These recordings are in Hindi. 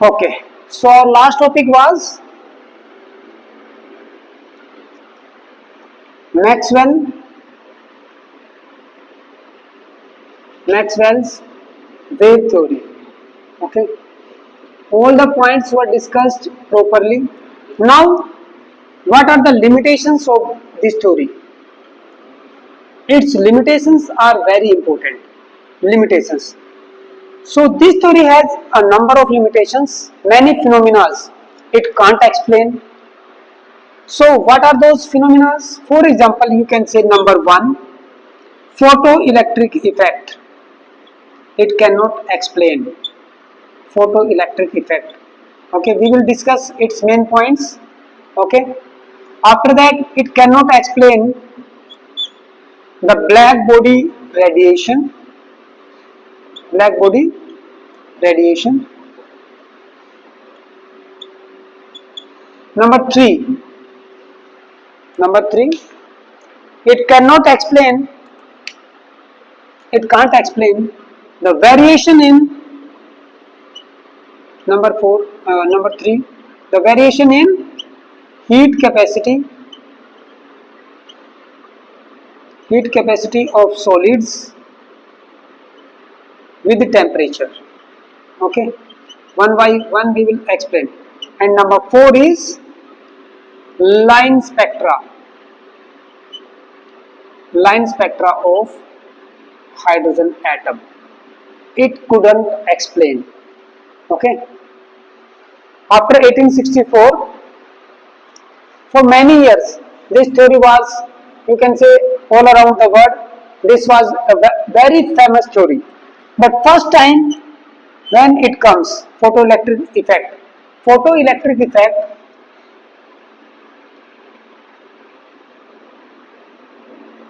Okay, so our last topic was Maxwell's wave theory. Okay, all the points were discussed properly. Now, what are the limitations of this theory? Its limitations are very important. Limitations. So this theory has a number of limitations, many phenomena it can't explain. So what are those phenomena? For example, you can say number one, photoelectric effect. It cannot explain photoelectric effect. Okay, we will discuss its main points. Okay, after that, it cannot explain the black body radiation. Black body radiation. Number three, it cannot explain. It can't explain the variation in number three, the variation in heat capacity of solids with the temperature. Okay, one by one we will explain. And number four is line spectra of hydrogen atom. It couldn't explain. Okay, after 1864, for many years this theory was, you can say, all around the world. This was a very famous theory, but first time when it comes photoelectric effect,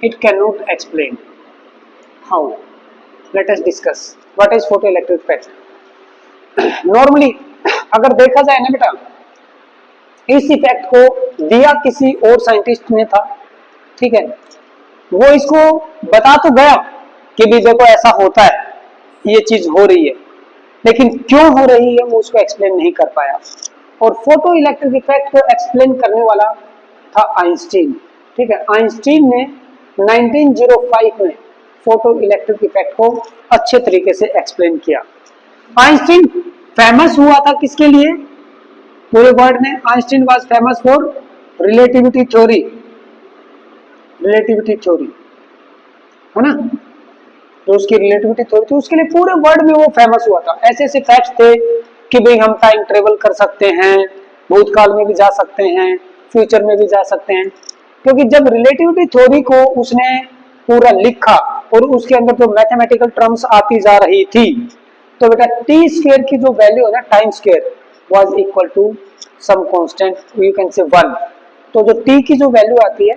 it cannot explain. How? Let us discuss what is photoelectric effect. Normally अगर देखा जाए ना बेटा, इस इफेक्ट को दिया किसी और साइंटिस्ट ने था, ठीक है, वो इसको बता तो गया कि भी देखो ऐसा होता है, ये चीज हो रही है, लेकिन क्यों हो रही है वो उसको एक्सप्लेन नहीं कर पाया। और फोटो इलेक्ट्रिक इफेक्ट को एक्सप्लेन करने वाला था आइंस्टीन, ठीक है। आइंस्टीन ने 1905 में फोटो इलेक्ट्रिक इफेक्ट को अच्छे तरीके से एक्सप्लेन किया। आइंस्टीन फेमस हुआ था किसके लिए पूरे वर्ल्ड में? Einstein was famous for relativity theory, है ना, तो उसकी रिलेटिविटी थ्योरी थी, उसके लिए पूरे वर्ल्ड में वो फेमस हुआ था। ऐसे ऐसे फैक्ट्स थे कि भाई हम टाइम ट्रेवल कर सकते हैं, भूतकाल में भी जा सकते हैं, फ्यूचर में भी जा सकते हैं, क्योंकि जब रिलेटिविटी थ्योरी को उसने पूरा लिखा और उसके अंदर जो मैथमेटिकल टर्म्स आती जा रही थी, तो बेटा टी स्क्वायर की जो वैल्यू है ना, time square was equal to some constant, you can say 1। तो जो टी की जो वैल्यू आती है,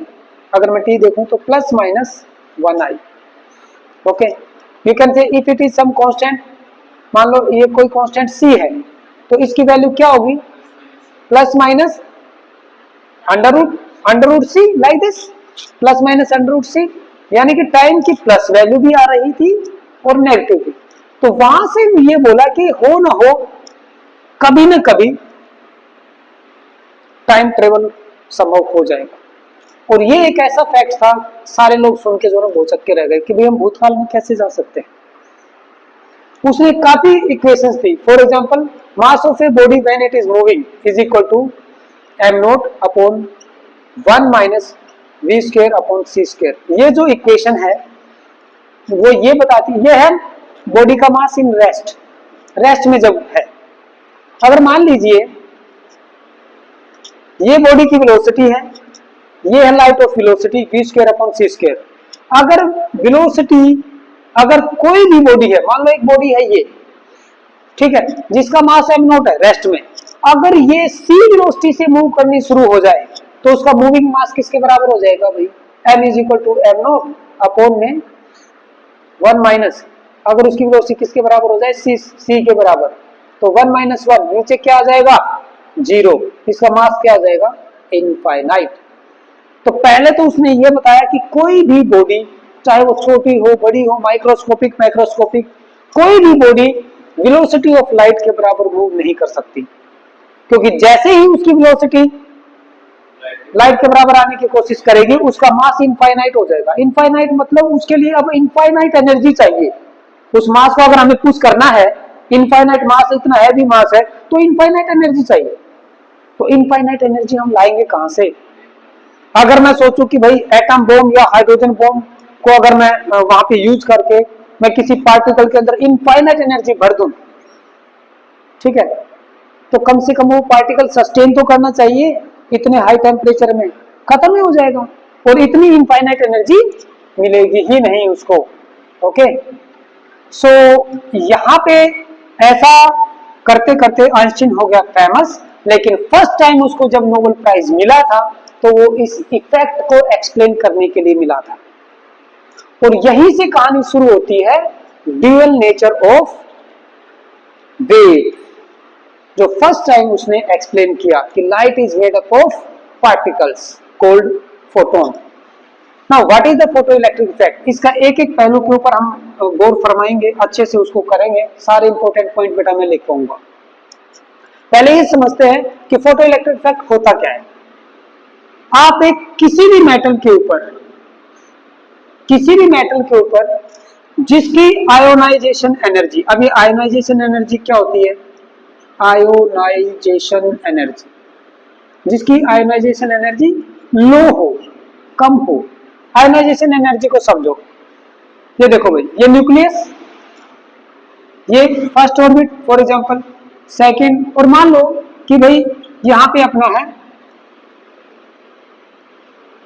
अगर मैं टी देखूं तो प्लस माइनस 1 आई। Okay, you can say if it is some constant, मान लो ये कोई कांस्टेंट सी है, तो इसकी वैल्यू क्या होगी? Plus minus under root C, like this, plus minus under root C, यानी कि टाइम की प्लस वैल्यू भी आ रही थी और नेगेटिव भी। तो वहां से ये बोला कि हो ना हो कभी ना कभी टाइम ट्रेवल संभव हो जाएगा। और ये एक ऐसा फैक्ट था, सारे लोग सुन के जो है भौचक के रह गए कि भाई हम भूतकाल में कैसे जा सकते हैं। उसने काफी इक्वेशंस थी। For example, mass of a body when it is moving is equal to m naught upon 1 minus v square upon c square. ये जो इक्वेशन है वो ये बताती है, ये है बॉडी का मास इन रेस्ट में जब है। अगर मान लीजिए ये बॉडी की वेलोसिटी है, ये है light of velocity v square upon c square. अगर वेलोसिटी, अगर कोई भी बॉडी है, मान लो एक बॉडी है ये, ठीक है, जिसका मास एम नॉट है रेस्ट में, अगर ये सी वेलोसिटी से मूव करनी शुरू हो जाए तो उसका मूविंग मास किसके बराबर हो जाएगा भाई? M is equal to m naught upon में 1 माइनस, अगर उसकी वेलोसिटी किसके बराबर हो जाए? सी के बराबर, तो 1 माइनस 1 नीचे क्या आ जाएगा? 0। इसका मास क्या आ जाएगा? इनफाइनाइट। तो पहले तो उसने ये बताया कि कोई भी बॉडी, चाहे वो छोटी हो, बड़ी हो, माइक्रोस्कोपिक, मैक्रोस्कोपिक, कोई भी बॉडी वेलोसिटी ऑफ लाइट के बराबर मूव नहीं कर सकती, क्योंकि जैसे ही उसकी वेलोसिटी लाइट के बराबर आने की कोशिश करेगी उसका मास इनफाइनाइट हो जाएगा। इनफाइनाइट मतलब उसके लिए अब इनफाइनाइट एनर्जी चाहिए। उस मास को अगर हमें पुश करना है, इनफाइनाइट मास, इतना हैवी मास है, तो इनफाइनाइट एनर्जी चाहिए। तो इनफाइनाइट एनर्जी हम लाएंगे कहां से? अगर मैं सोचूं कि भाई एटम बॉम्ब या हाइड्रोजन बॉम्ब को अगर मैं वहां पे यूज करके मैं किसी पार्टिकल के अंदर इनफाइनाइट एनर्जी भर दूं, ठीक है, तो कम से कम वो पार्टिकल सस्टेन तो करना चाहिए, इतने हाई टेम्परेचर में खत्म ही हो जाएगा, और इतनी इनफाइनाइट एनर्जी मिलेगी ही नहीं उसको। ओके, सो यहाँ पे ऐसा करते करते आइंस्टीन हो गया फेमस, लेकिन फर्स्ट टाइम उसको जब नोबेल प्राइज मिला था तो वो इस इफेक्ट को एक्सप्लेन करने के लिए मिला था। और यहीं से कहानी शुरू होती है, ड्यूअल नेचर ऑफ वेव, जो फर्स्ट टाइम उसने एक्सप्लेन किया कि light is made up of particles called photon. Now what is the photo electric effect? इसका एक एक पहलू के ऊपर हम गौर फरमाएंगे, अच्छे से उसको करेंगे, सारे इंपॉर्टेंट पॉइंट बेटा मैं लिख पाऊंगा। पहले ये समझते हैं कि फोटो इलेक्ट्रिक इफेक्ट होता क्या है। आप एक किसी भी मेटल के ऊपर, किसी भी मेटल के ऊपर जिसकी आयोनाइजेशन एनर्जी, अब ये आयोनाइजेशन एनर्जी क्या होती है? आयोनाइजेशन एनर्जी, जिसकी आयोनाइजेशन एनर्जी लो हो, कम हो। आयोनाइजेशन एनर्जी को समझो, ये देखो भाई, ये न्यूक्लियस, ये first orbit for example, second, और मान लो कि भाई यहां पे अपना है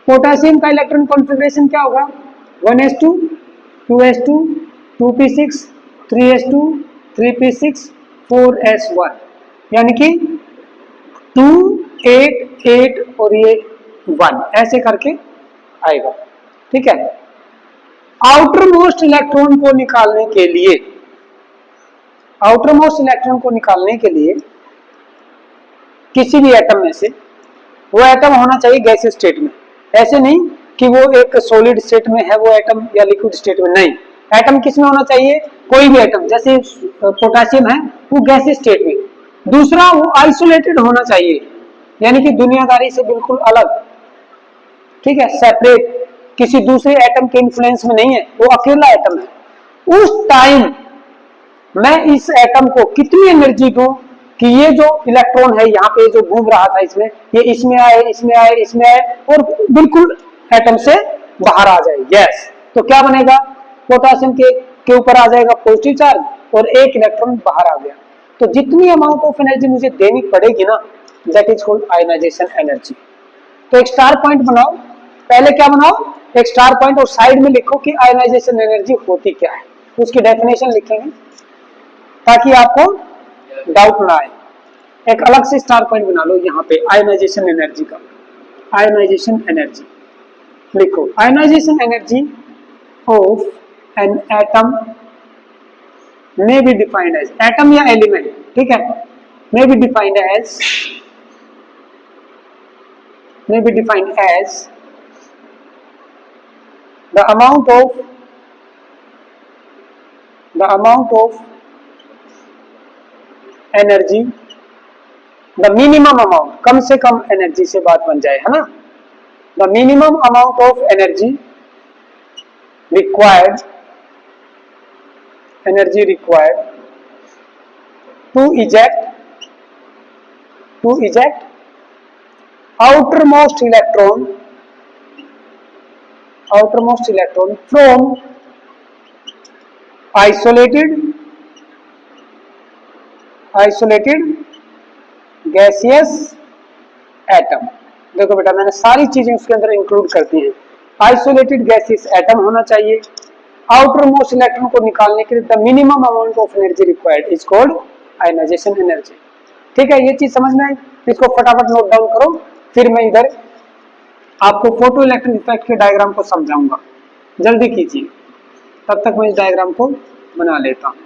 पोटेशियम का इलेक्ट्रॉन कॉन्फ़िगरेशन क्या होगा? 1s2 2s2 2p6 3s2 3p6 4s1, यानी कि 2 8 8 और ये 1 ऐसे करके आएगा। ठीक है, आउटर मोस्ट इलेक्ट्रॉन को निकालने के लिए, आउटर मोस्ट इलेक्ट्रॉन को निकालने के लिए किसी भी एटम में से, वो एटम होना चाहिए गैसीय स्टेट में, ऐसे नहीं कि वो एक सॉलिड स्टेट में है वो एटम या लिक्विड स्टेट में, नहीं, एटम किस में होना चाहिए? कोई भी एटम, जैसे पोटेशियम है वो गैसीय स्टेट में। दूसरा, वो आइसोलेटेड होना चाहिए, यानी कि दुनियादारी से बिल्कुल अलग, ठीक है, सेपरेट, किसी दूसरे एटम के इन्फ्लुएंस में नहीं है, वो अकेला एटम है। उस टाइम मैं इस एटम को कितनी एनर्जी दूं कि ये जो इलेक्ट्रॉन है यहाँ पे जो घूम रहा था इसमें, ये इसमें आए, इसमें आए, इसमें आए, और बिल्कुल एटम से बाहर आ जाए। यस, तो क्या बनेगा? पोटेशियम के ऊपर आ जाएगा पॉजिटिव चार्ज और एक इलेक्ट्रॉन बाहर आ गया। तो जितनी अमाउंट ऑफ एनर्जी मुझे देनी पड़ेगी ना, that is called ionisation energy. तो एक स्टार पॉइंट बनाओ, पहले क्या बनाओ? एक स्टार पॉइंट, और साइड में लिखो कि आयोनाइजेशन एनर्जी होती क्या है, उसकी डेफिनेशन लिखेंगे ताकि आपको डाउट ना आए। एक अलग से स्टार पॉइंट बना लो यहाँ पे आयोनाइजेशन एनर्जी का। आयोनाइजेशन एनर्जी लिखो, ionization energy of an atom may be defined as, atom या एलिमेंट, ठीक है, may be defined as, may be defined as the amount of, the amount of energy, the minimum amount, कम से कम एनर्जी से बात बन जाए, है ना, the minimum amount of energy required, energy required to eject outermost electron from isolated gaseous atom। देखो बेटा, मैंने सारी चीजें उसके अंदर इंक्लूड कर दी हैं। आइसोलेटेड गैसियस एटम होना चाहिए, आउटर मोस्ट इलेक्ट्रॉन को निकालने के लिए the minimum amount of energy required is called ionisation energy. ठीक है, ये चीज समझ में आई, इसको फटाफट नोट डाउन करो, फिर मैं इधर आपको फोटो इलेक्ट्रिक इफेक्ट के डायग्राम को समझाऊंगा। जल्दी कीजिए, तब तक मैं इस डायग्राम को बना लेता हूं।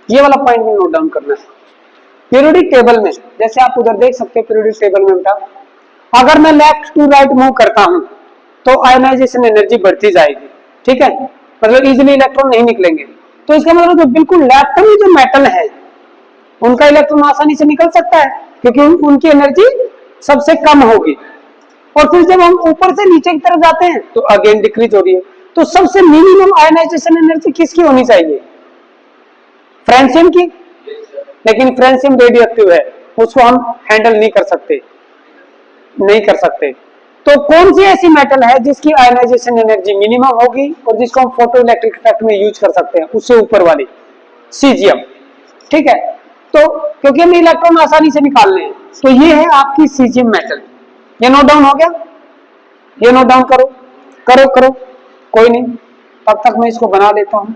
ये वाला पॉइंट भी नोट डाउन करना है। पीरियोडिक टेबल में जैसे आप उधर देख सकते हैं, पीरियोडिक टेबल में बेटा अगर मैं लेफ्ट टू राइट मूव करता हूं तो आयनाइजेशन एनर्जी बढ़ती जाएगी, ठीक है, मतलब इजीली इलेक्ट्रॉन नहीं निकलेंगे। तो इसका मतलब जो बिल्कुल लेफ्ट में जो मेटल है उनका इलेक्ट्रॉन आसानी से निकल सकता है क्योंकि उनकी एनर्जी सबसे कम होगी। और फिर जब हम ऊपर से नीचे की तरफ जाते हैं तो अगेन डिक्रीज हो रही है। तो सबसे मिनिमम आयनाइजेशन एनर्जी किसकी होनी चाहिए? फ्रेंशियम की। लेकिन फ्रेंशियम रेडियो एक्टिव है, उसको हम हैंडल नहीं कर सकते। तो कौन सी ऐसी मेटल है जिसकी आयनाइजेशन एनर्जी मिनिमम होगी और जिसको हम फोटो इलेक्ट्रिक इफेक्ट में यूज कर सकते हैं? उससे ऊपर वाली सीजियम, ठीक है। तो क्योंकि हमें इलेक्ट्रॉन आसानी से निकालने हैं, तो ये है आपकी सीजियम मेटल। ये नोट डाउन हो गया? ये नोट डाउन करो करो करो, कोई नहीं, तब तक मैं इसको बना लेता हूं।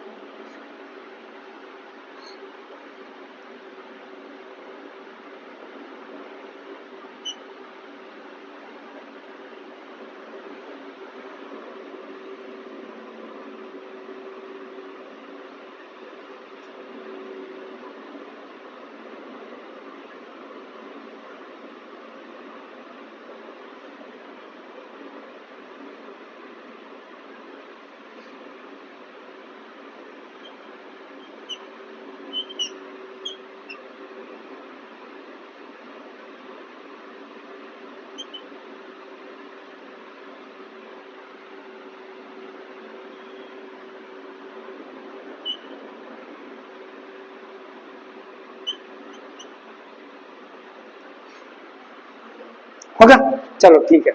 होगा, चलो ठीक है।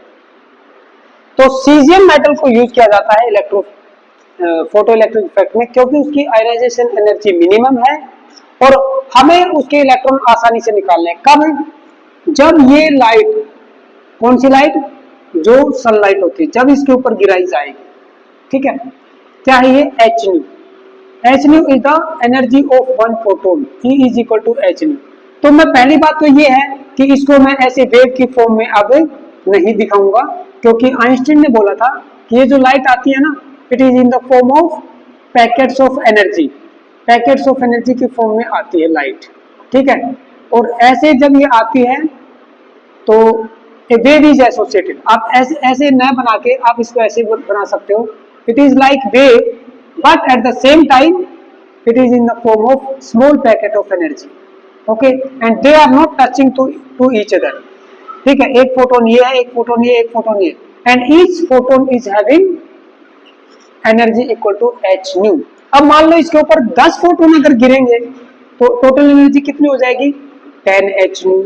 तो सीजियम मेटल को यूज किया जाता है फोटो इलेक्ट्रिक इफेक्ट में क्योंकि उसकी आयनाइजेशन एनर्जी मिनिमम है और हमें उसके इलेक्ट्रॉन आसानी से निकालने हैं। कब? जब ये लाइट, कौन सी लाइट? जो सनलाइट होती है, जब इसके ऊपर गिराई जाएगी, ठीक है। क्या है ये? H nu. H nu is the energy of one photon, E is equal to h nu. तो मैं पहली बात तो ये है कि इसको मैं ऐसे वेव की फॉर्म में अब नहीं दिखाऊंगा क्योंकि आइंस्टीन ने बोला था कि ये जो लाइट आती है ना, it is in the form of packets of energy. Packets of energy की फॉर्म में आती है लाइट, ठीक है। और ऐसे जब ये आती है तो ए वेव इज एसोसिएटेड। आप ऐसे ऐसे न बना के आप इसको ऐसे बना सकते हो, it is like wave but at the same time it is in the form of small packet of energy, okay, and they are not touching to each other, ठीक है। एक फोटोन ये है, एक फोटोन ये, एक फोटोन ये, and each photon is having energy equal to h nu. अब मान लो इसके ऊपर 10 फोटोन अगर गिरेंगे तो टोटल एनर्जी कितनी हो जाएगी? 10 एच न्यू,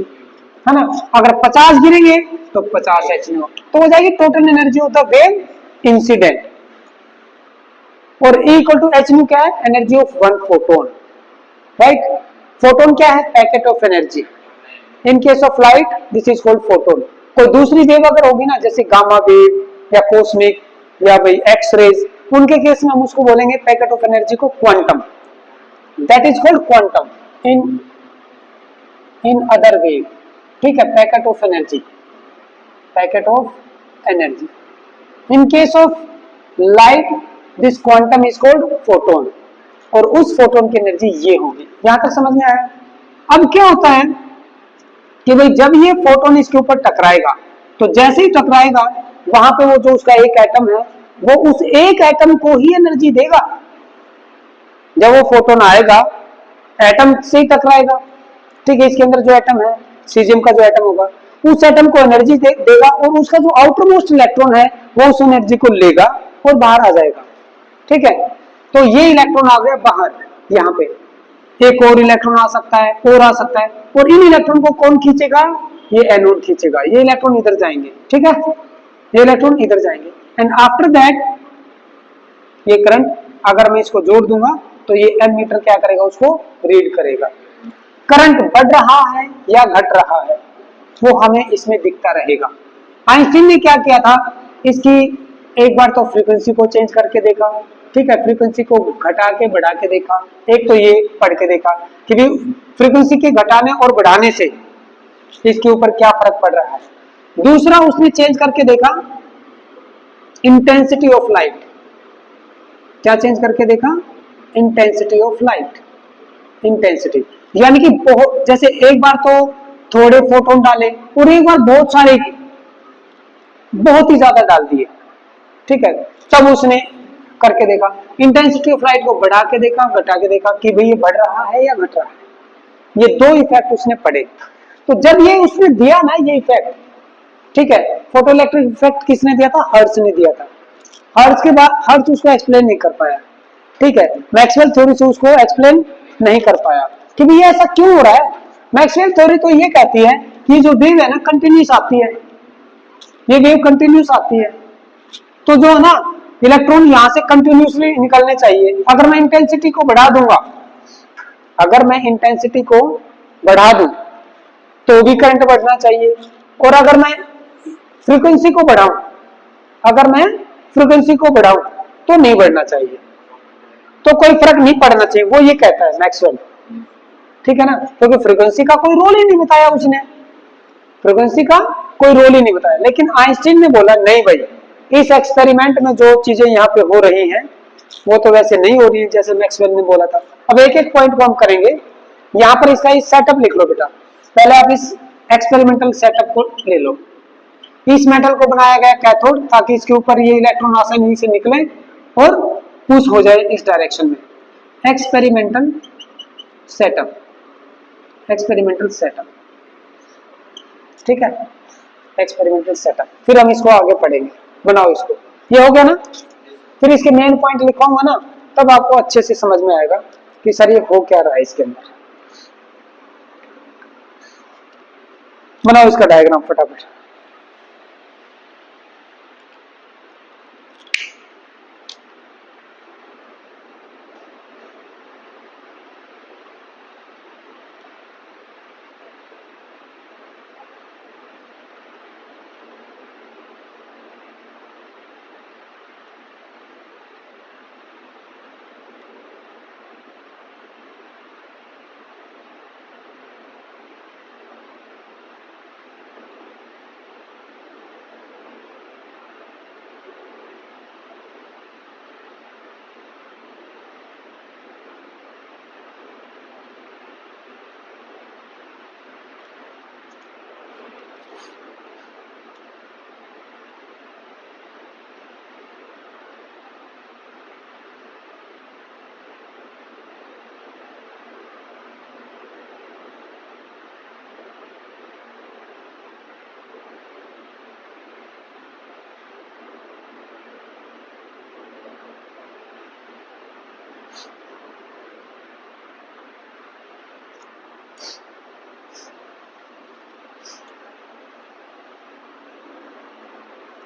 है ना। अगर 50 गिरेंगे तो 50 एच न्यू, तो हो जाएगी total energy of the wave incident. और E equal to h nu क्या है? Energy of one photon, right. Photon क्या है? Packet of energy. In case of light this is called photon. कोई दूसरी वेव अगर होगी ना, जैसे गामा वेव या कॉस्मिक या भाई एक्स रेज, उनके केस में हम उसको बोलेंगे पैकेट ऑफ एनर्जी को quantum, that is called quantum in other wave, ठीक है। Packet of energy, packet of energy. In case of light this quantum is called photon, और उस फोटोन की एनर्जी ये होगी। यहां तक समझ में आया? अब क्या होता है कि भाई जब ये फोटोन इसके ऊपर टकराएगा तो जैसे ही टकराएगा वहां पे वो जो उसका एक एटम है वो उस एक एटम को ही एनर्जी देगा। जब वो फोटोन आएगा एटम से ही टकराएगा, ठीक है। इसके अंदर जो एटम है, सीजियम का जो एटम होगा, उस एटम को एनर्जी देगा और उसका जो आउटर मोस्ट इलेक्ट्रॉन है वो उस एनर्जी को लेगा और बाहर आ जाएगा, ठीक है। तो ये इलेक्ट्रॉन आ गया बाहर, यहाँ पे एक और इलेक्ट्रॉन आ सकता है, और आ सकता है, और इन इलेक्ट्रॉन को कौन खींचेगा? ये एनोड खींचेगा। ये इलेक्ट्रॉन इधर जाएंगे, ठीक है, ये इलेक्ट्रॉन इधर जाएंगे, एंड आफ्टर दैट ये करंट अगर मैं इसको जोड़ दूंगा तो ये एमीटर क्या करेगा? उसको रीड करेगा। करंट बढ़ रहा है या घट रहा है? वो हमें इसमें दिखता रहेगा। आइंस्टीन ने क्या किया था, इसकी एक बार तो फ्रीक्वेंसी को चेंज करके देखा, ठीक है, फ्रीक्वेंसी को घटा के बढ़ा के देखा, एक तो ये पढ़ के देखा कि भी फ्रीक्वेंसी के घटाने और बढ़ाने से इसके ऊपर क्या फर्क पड़ रहा है। दूसरा उसने चेंज करके देखा इंटेंसिटी ऑफ लाइट। क्या चेंज करके देखा? Intensity of light. इंटेंसिटी यानी कि बहुत, जैसे एक बार तो थोड़े फोटोन डाले और एक बार बहुत सारे, बहुत ही ज्यादा डाल दिए, ठीक है, तब उसने करके देखा इंटेंसिटी ऑफ लाइट को बढ़ा के देखा, घटा के देखा कि भाई ये बढ़ रहा है या घट रहा है। ये दो इफेक्ट उसने पढ़े। तो जब ये उसने दिया ना ये इफेक्ट, ठीक है, फोटो इलेक्ट्रिक इफेक्ट किसने दिया था? हर्ट्ज ने दिया था। हर्ट्ज के बाद हर्ट्ज उसको एक्सप्लेन नहीं कर पाया, ठीक है, मैक्सवेल थ्योरी से उसको एक्सप्लेन नहीं कर पाया कि ये ऐसा क्यों हो रहा है। मैक्सवेल थ्योरी तो ये कहती है कि जो वेव है ना कंटिन्यूस आती है, ये वेव कंटिन्यूस आती है, तो जो है ना इलेक्ट्रॉन यहां से कंटिन्यूसली निकलने चाहिए। अगर मैं इंटेंसिटी को बढ़ा दूंगा, अगर मैं इंटेंसिटी को बढ़ा दूं तो भी करंट बढ़ना चाहिए, और अगर मैं फ्रीक्वेंसी को बढ़ाऊं, अगर मैं फ्रीक्वेंसी को बढ़ाऊं तो नहीं बढ़ना चाहिए, तो कोई फर्क नहीं पड़ना चाहिए, वो ये कहता है मैक्सवेल, ठीक है ना, क्योंकि फ्रीक्वेंसी का कोई रोल ही नहीं बताया उसने, फ्रीक्वेंसी का कोई रोल ही नहीं बताया। लेकिन आइंस्टीन ने बोला नहीं भाई, इस एक्सपेरिमेंट में जो चीजें यहाँ पे हो रही हैं वो तो वैसे नहीं हो रही है जैसे मैक्सवेल ने बोला था। अब एक एक पॉइंट को हम करेंगे। यहाँ पर इसका सेटअप लिख लो बेटा, पहले आप इस एक्सपेरिमेंटल सेटअप को ले लो। इस मेटल को बनाया गया कैथोड ताकि इसके ऊपर ये इलेक्ट्रॉन आसानी से निकले और पुश हो जाए इस डायरेक्शन में। एक्सपेरिमेंटल सेटअप, एक्सपेरिमेंटल सेटअप, ठीक है, एक्सपेरिमेंटल सेटअप। फिर हम इसको आगे पढ़ेंगे। बनाओ इसको, ये हो गया ना, फिर इसके मेन पॉइंट लिखवाऊंगा ना, तब आपको अच्छे से समझ में आएगा कि सर ये हो क्या रहा है इसके अंदर। बनाओ इसका डायग्राम फटाफट।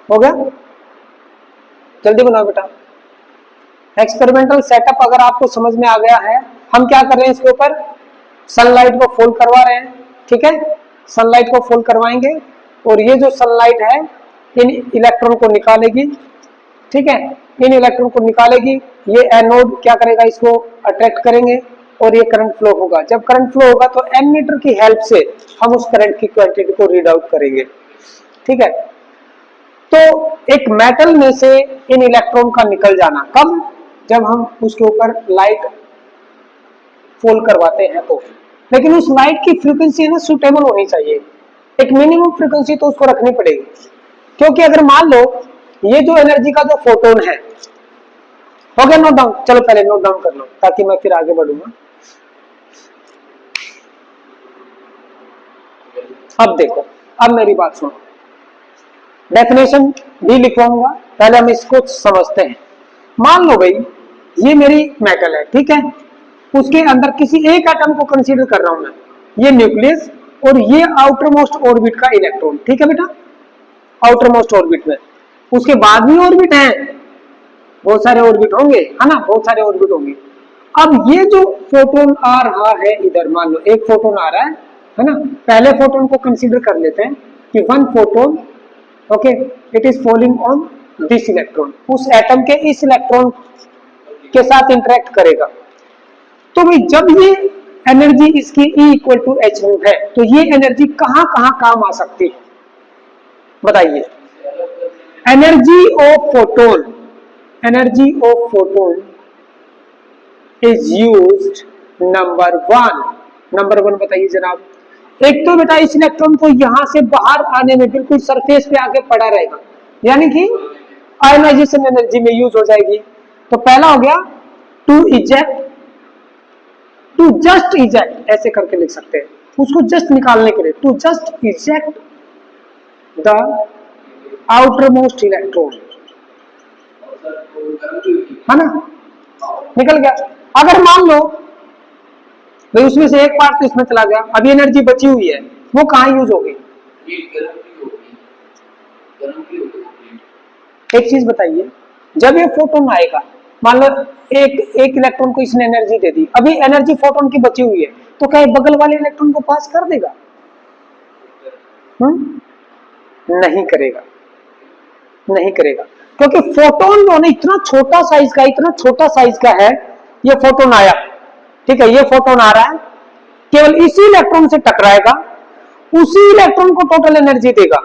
हो गया, जल्दी बनाओ बेटा। एक्सपेरिमेंटल सेटअप अगर आपको समझ में आ गया है, हम क्या कर रहे हैं इसके ऊपर सनलाइट को फॉल करवा रहे हैं, ठीक है, सनलाइट को फॉल करवाएंगे और ये जो सनलाइट है इन इलेक्ट्रॉन को निकालेगी, ठीक है, इन इलेक्ट्रॉन को निकालेगी, ये एनोड क्या करेगा, इसको अट्रैक्ट करेंगे और ये करंट फ्लो होगा। जब करंट फ्लो होगा तो एमीटर की हेल्प से हम उस करंट की क्वांटिटी को रीड आउट करेंगे, ठीक है। तो एक मेटल में से इन इलेक्ट्रॉन का निकल जाना कब, जब हम उसके ऊपर लाइट फॉल करवाते हैं तो, लेकिन उस लाइट की फ्रीक्वेंसी है ना सुटेबल होनी चाहिए, एक मिनिमम फ्रीक्वेंसी तो उसको रखनी पड़ेगी, क्योंकि अगर मान लो ये जो एनर्जी का जो फोटोन है, हो गया नोट डाउन, चलो पहले नोट डाउन कर लो ताकि मैं फिर आगे बढ़ूंगा। अब देखो, अब मेरी बात सुनो, डेफिनेशन भी लिखवाऊंगा, पहले हम इसको समझते हैं। मान लो भाई ये मेरी मेटल है, ठीक है, उसके अंदर किसी एक एटम को कंसीडर कर रहा हूं मैं, ये न्यूक्लियस और ये आउटर मोस्ट ऑर्बिट का इलेक्ट्रॉन, ठीक है बेटा, आउटर मोस्ट ऑर्बिट में, उसके बाद भी ऑर्बिट है, बहुत सारे ऑर्बिट होंगे, है ना, बहुत सारे ऑर्बिट होंगे। अब ये जो फोटोन आ रहा है इधर, मान लो एक फोटोन आ रहा है है ना। पहले फोटोन को कंसीडर कर लेते हैं कि one photon, okay, it is falling on this electron, उस एटम के इस इलेक्ट्रॉन के साथ इंटरेक्ट करेगा। तो भाई जब ये एनर्जी इसकी E equal to h nu है, तो ये एनर्जी कहां कहां काम आ सकती है बताइए। Energy of photon, energy of photon is used number one बताइए जनाब। एक तो बेटा इस इलेक्ट्रॉन को यहां से बाहर आने में बिल्कुल सरफेस पे आके पड़ा रहेगा, यानी कि आयनाइजेशन एनर्जी में यूज हो जाएगी। तो पहला हो गया to eject, to just eject ऐसे करके लिख सकते हैं, उसको जस्ट निकालने के लिए, to just eject the outermost electron, है ना, निकल गया। अगर मान लो भाई उसमें से एक पार्ट तो इसमें चला गया, अभी एनर्जी बची हुई है, वो कहां यूज होगी। एक चीज बताइए, जब ये फोटोन आएगा, मान लो एक इलेक्ट्रॉन को इसने एनर्जी दे दी, अभी एनर्जी फोटोन की बची हुई है, तो क्या बगल वाले इलेक्ट्रॉन को पास कर देगा। नहीं करेगा, नहीं करेगा, क्योंकि फोटोन जो है इतना छोटा साइज का है, ये फोटोन आया, ठीक है, ये फोटोन आ रहा है, केवल इसी इलेक्ट्रॉन से टकराएगा, उसी इलेक्ट्रॉन को टोटल एनर्जी देगा।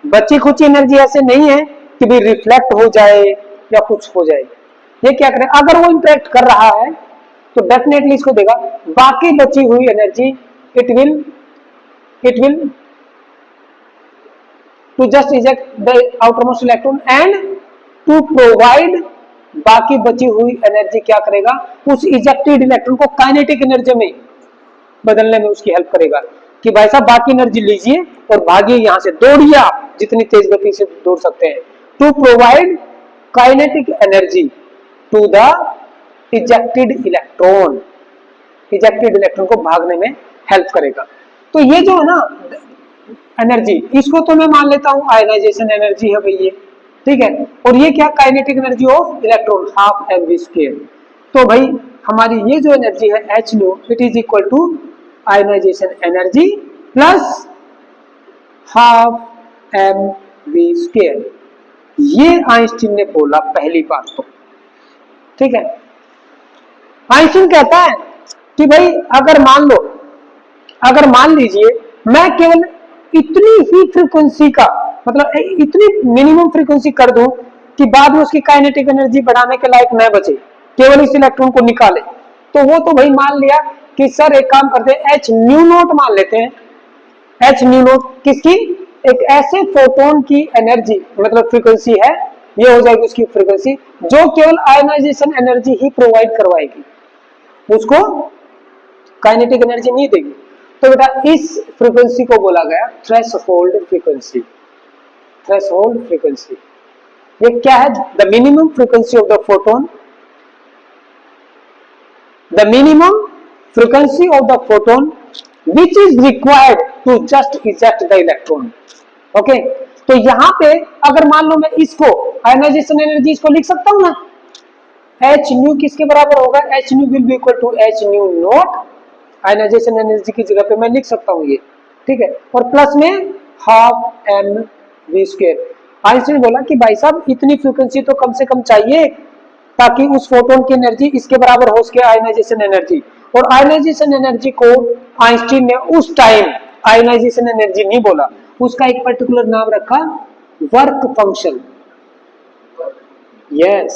बची खुची एनर्जी ऐसे नहीं है कि भी रिफ्लेक्ट हो जाए या कुछ हो जाए। ये क्या करे, अगर वो इंटरेक्ट कर रहा है तो डेफिनेटली इसको देगा, बाकी बची हुई energy it will to just eject the outermost electron and to provide, बाकी बची हुई एनर्जी क्या करेगा, उस इजेक्टेड इलेक्ट्रॉन को काइनेटिक एनर्जी में बदलने में उसकी हेल्प करेगा, कि भाई साहब बाकी एनर्जी लीजिए और भागिए, यहां से दौड़िए, आप जितनी तेज गति से दौड़ सकते हैं। To provide kinetic energy to the ejected electron, ejected electron को भागने में हेल्प करेगा। तो ये जो है ना एनर्जी, इसको तो मैं मान लेता हूं आयनाइजेशन एनर्जी है भाई ये, ठीक है, और ये क्या, kinetic energy of electron half mv²। तो भाई हमारी ये जो एनर्जी है h nu, it is equal to ionization energy plus half mv²। ये आइंस्टीन ने बोला पहली बात तो, ठीक है। आइंस्टीन कहता है कि भाई अगर मान लीजिए मैं केवल इतनी ही फ्रीक्वेंसी का, मतलब इतनी मिनिमम फ्रीक्वेंसी कर दूं कि बाद में उसकी काइनेटिक एनर्जी बढ़ाने के लायक न बचे, केवल इस इलेक्ट्रॉन को निकाले, तो वो तो भाई मान लिया कि सर एक काम करते हैं, एच न्यू नोट मान लेते हैं। एच न्यू नोट किसकी, एक ऐसे फोटोन की एनर्जी, मतलब फ्रीक्वेंसी है, ये हो जाएगी उसकी फ्रीक्वेंसी जो केवल आयनाइजेशन एनर्जी ही प्रोवाइड करवाएगी, उसको काइनेटिक एनर्जी नहीं देगी। तो बेटा इस फ्रीक्वेंसी को बोला गया थ्रेशोल्ड फ्रीक्वेंसी। थ्रेशोल्ड फ्रीक्वेंसी ये क्या है, the minimum frequency of the photon, the minimum frequency of the photon which is required to just eject the electron. Okay, तो यहां पे अगर मान लो मैं इसको आयनाइजेशन एनर्जी इसको लिख सकता हूं ना, एच न्यू किसके बराबर होगा, h nu will be equal to h nu naught, ionization energy की जगह पे मैं लिख सकता हूं ये, ठीक है, और प्लस में हाफ mv²। आइंस्टीन बोला कि भाई साहब इतनी फ्रीक्वेंसी तो कम से कम चाहिए ताकि उस फोटोन की एनर्जी इसके बराबर हो उसके आयनाइजेशन एनर्जी। और आयनाइजेशन एनर्जी को आइंस्टीन ने उस टाइम आयनाइजेशन एनर्जी नहीं बोला, उसका एक पर्टिकुलर नाम रखा, work function. Yes,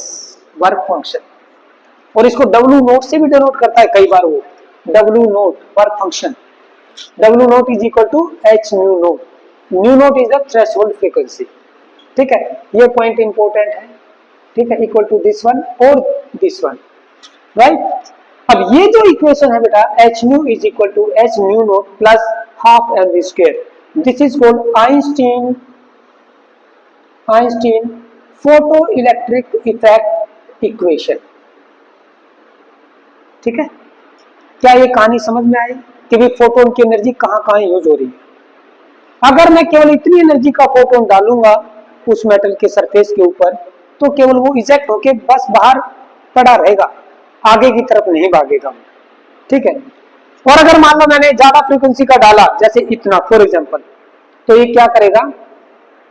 work function, और इसको W नोट से भी डिनोट करता है कई बार वो, W naught work function. W naught is equal to h nu naught, nu naught is the threshold frequency, ठीक है, ये पॉइंट इंपॉर्टेंट है, ठीक है, इक्वल टू दिस वन और दिस वन, राइट। अब ये जो इक्वेशन है बेटा h nu is equal to h nu naught plus half mv², this is called Einstein photo electric effect equation, ठीक है। क्या ये कहानी समझ में आई कि भी फोटोन की एनर्जी कहां कहां यूज हो रही है। अगर मैं केवल इतनी एनर्जी का फोटोन डालूंगा उस मेटल के सरफेस के ऊपर, तो केवल वो इजेक्ट होके बस बाहर पड़ा रहेगा, आगे की तरफ नहीं भागेगा, ठीक है। और अगर मान लो मैंने ज्यादा फ्रीक्वेंसी का डाला, जैसे इतना फॉर एग्जांपल, तो ये क्या करेगा,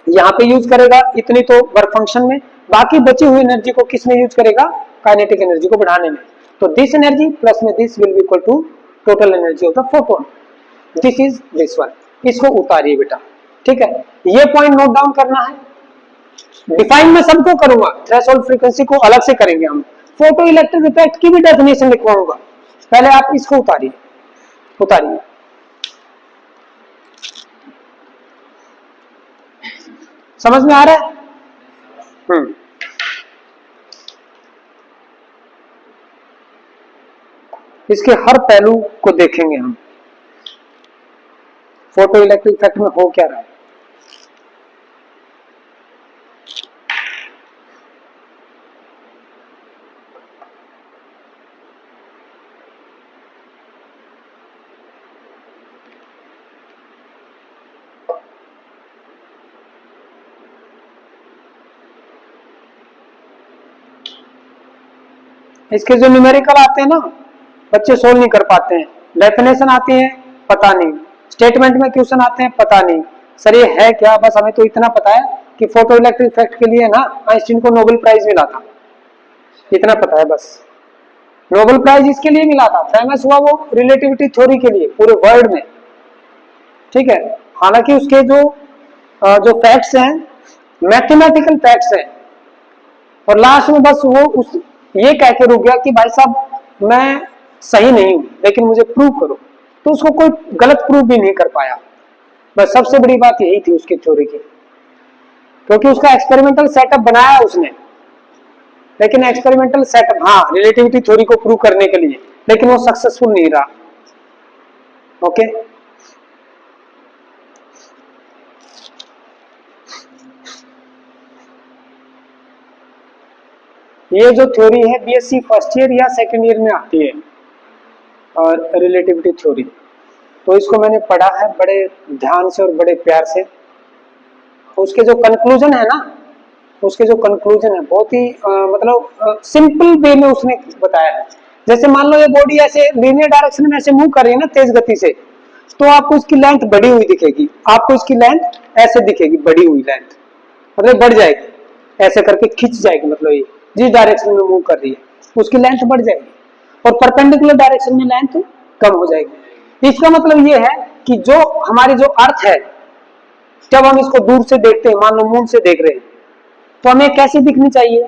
यहाँ पे यूज करेगा इतनी तो वर्क फंक्शन में, बाकी बची हुई एनर्जी को किस में यूज करेगा, काइनेटिक एनर्जी को बढ़ाने में। तो दिस एनर्जी प्लस में this will be equal to total energy of the photon, this is this one. इसको उतारिए बेटा, ठीक है, ये पॉइंट नोट डाउन करना है। डिफाइन में सबको करूंगा, थ्रेशोल्ड फ्रीक्वेंसी को अलग से करेंगे हम, फोटो इलेक्ट्रिक इफेक्ट की भी डेफिनेशन लिखवाऊंगा, पहले आप इसको उतारिए, उतारिए। समझ में आ रहा है? इसके हर पहलू को देखेंगे हम, फोटो इलेक्ट्रिक इफेक्ट में हो क्या रहा है। इसके जो न्यूमेरिकल आते हैं ना, बच्चे सोल्व नहीं कर पाते हैं, डेफिनेशन आती है पता नहीं, स्टेटमेंट में क्वेश्चन आते हैं पता नहीं, सर ये है क्या, बस हमें तो इतना पता है कि फोटो इलेक्ट्रिक इफेक्ट के लिए ना आइंस्टीन को नोबेल प्राइज मिला था, इतना पता है बस। नोबेल प्राइज इसके लिए मिला था, फेमस हुआ वो रिलेटिविटी थ्योरी के लिए पूरे वर्ल्ड में, ठीक है। हालांकि उसके जो फैक्ट्स हैं मैथमेटिकल फैक्ट्स हैं, और लास्ट में बस वो उस ये कह के रुक गया कि भाई साहब मैं सही नहीं हूं लेकिन मुझे प्रूव करो, तो उसको कोई गलत प्रूव भी नहीं कर पाया। बस सबसे बड़ी बात यही थी उसकी थ्योरी की, क्योंकि उसका एक्सपेरिमेंटल सेटअप बनाया उसने, लेकिन एक्सपेरिमेंटल सेटअप, हाँ रिलेटिविटी थ्योरी को प्रूव करने के लिए, लेकिन वो सक्सेसफुल नहीं रहा। ओके, ये जो थ्योरी है बीएससी फर्स्ट ईयर या सेकंड ईयर में आती है, और रिलेटिविटी थ्योरी, तो इसको मैंने पढ़ा है बड़े ध्यान से और बड़े प्यार से। उसके जो कंक्लूजन है ना, उसके जो कंक्लूजन है बहुत ही मतलब सिंपल वे में उसने बताया है। जैसे मान लो ये बॉडी ऐसे लीनियर डायरेक्शन में ऐसे मूव कर रही है ना तेज गति से, तो आपको इसकी लेंथ बढ़ी हुई दिखेगी, आपको इसकी लेंथ ऐसे दिखेगी, बढ़ी हुई लेंथ, मतलब बढ़ जाएगी, ऐसे करके खिंच जाएगी, मतलब ये जिस डायरेक्शन में मूव कर रही है उसकी लेंथ बढ़ जाएगी, और परपेंडिकुलर डायरेक्शन में लेंथ कम हो जाएगी। इसका मतलब ये है कि जो हमारी जो अर्थ है, जब हम इसको दूर से देखते हैं, मान लो मून से देख रहे हैं, तो हमें कैसी दिखनी चाहिए,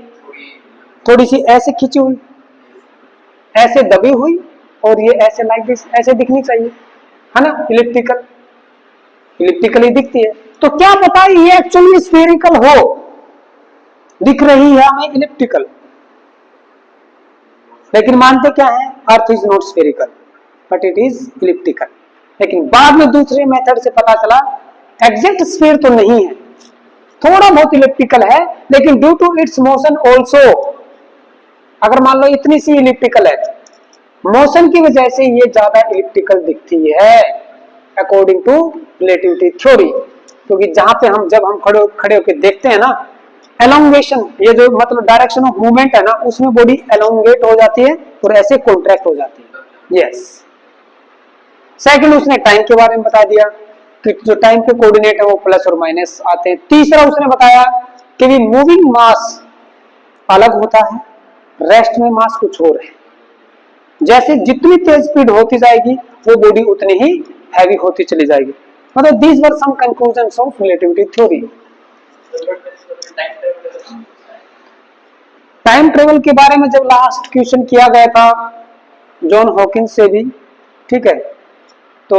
थोड़ी सी ऐसे खिंची हुई, ऐसे दबी हुई, और ये ऐसे लाइक दिस ऐसे दिखनी चाहिए, है ना, इलिप्टिकल, इलिप्टिकली दिखती है। तो क्या पता ये एक्चुअली स्फेरिकल हो, दिख रही है हमें इलिप्टिकल, लेकिन मानते क्या है, earth is not spherical but it is elliptical. लेकिन बाद में दूसरे मेथड से पता चला एग्जैक्ट स्फीयर तो नहीं है, थोड़ा बहुत इलिप्टिकल है, लेकिन due to its motion also, अगर मान लो इतनी सी इलिप्टिकल है, मोशन की वजह से ये ज्यादा इलिप्टिकल दिखती है अकॉर्डिंग टू रिलेटिविटी थ्योरी। क्योंकि जहां पे हम जब हम खड़े होकर देखते हैं ना, एलोंगेशन, ये जो मतलब डायरेक्शन ऑफ मूवमेंट है ना, उसमें बॉडी एलोंगेट हो जाती है और ऐसे कॉन्ट्रैक्ट हो जाती है। यस, सेकंड उसने टाइम के बारे में बता दिया कि जो टाइम के कोऑर्डिनेट है वो प्लस और माइनस आते हैं। तीसरा उसने बताया कि भी मूविंग मास अलग होता है, रेस्ट में मास कुछ और है, जैसे जितनी तेज स्पीड होती जाएगी वो बॉडी उतनी ही हैवी होती चली जाएगी। मतलब these were some conclusions of relativity theory. Time travel के बारे में जब लास्ट क्वेश्चन किया गया था जॉन हॉकिंस से भी, ठीक है, तो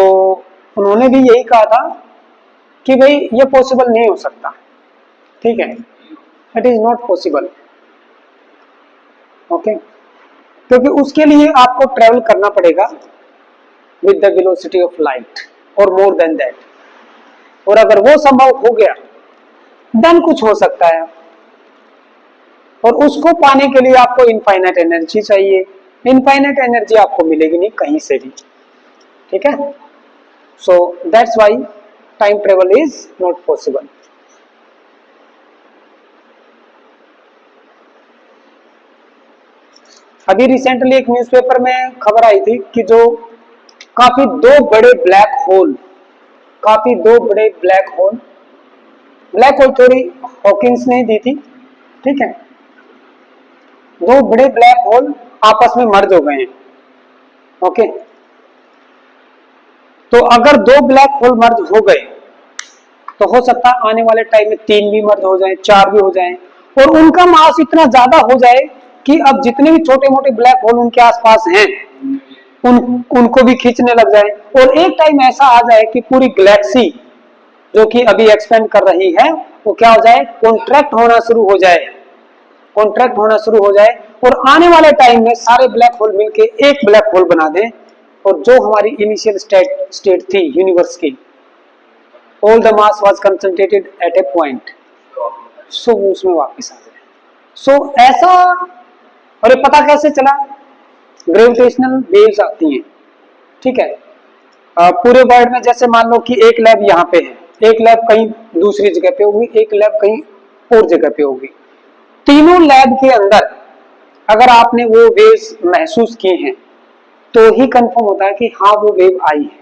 उन्होंने भी यही कहा था कि भाई ये पॉसिबल नहीं हो सकता, ठीक है, it is not possible. Okay, क्योंकि उसके लिए आपको ट्रेवल करना पड़ेगा with the velocity of light और मोर देन दैट, और अगर वो संभव हो गया देन कुछ हो सकता है, और उसको पाने के लिए आपको इनफाइनाइट एनर्जी चाहिए, इनफाइनाइट एनर्जी आपको मिलेगी नहीं कहीं से भी, ठीक है। So that's why time travel is not possible. अभी रिसेंटली एक न्यूज़पेपर में खबर आई थी कि जो काफी दो बड़े ब्लैक होल, काफी दो बड़े black hole, black hole theory Hawkins ने दी थी, ठीक है। दो बड़े ब्लैक होल आपस में मर्ज हो गए हैं, ओके। तो अगर दो ब्लैक होल मर्ज हो गए तो हो सकता है आने वाले टाइम में 3 भी मर्ज हो जाए, 4 भी हो जाए, और उनका मास इतना ज्यादा हो जाए कि अब जितने भी छोटे मोटे ब्लैक होल उनके आसपास हैं उनको भी खींचने लग जाए, और एक टाइम ऐसा आ जाए कि पूरी गैलेक्सी जो कि अभी एक्सपेंड कर रही है वो क्या हो जाए, कॉन्ट्रैक्ट होना शुरू हो जाए, कॉन्ट्रैक्ट होना शुरू हो जाए, और आने वाले टाइम में सारे ब्लैक होल मिलके एक ब्लैक होल बना दें, और जो हमारी इनिशियल स्टेट थी यूनिवर्स की, all the mass was concentrated at a point, so वो उसमें वापस आ जाए। सो ऐसा, और ये पता कैसे चला, ग्रेविटेशनल वेव्स आती हैं, ठीक है। पूरे वर्ल्ड में जैसे मान लो कि एक लैब यहाँ पे है, एक लैब कहीं दूसरी जगह पे होगी, एक लैब कहीं और जगह पे होगी, तीनों लैब के अंदर अगर आपने वो वेव्स महसूस की हैं तो ही कंफर्म होता है कि हाँ वो वेव आई है,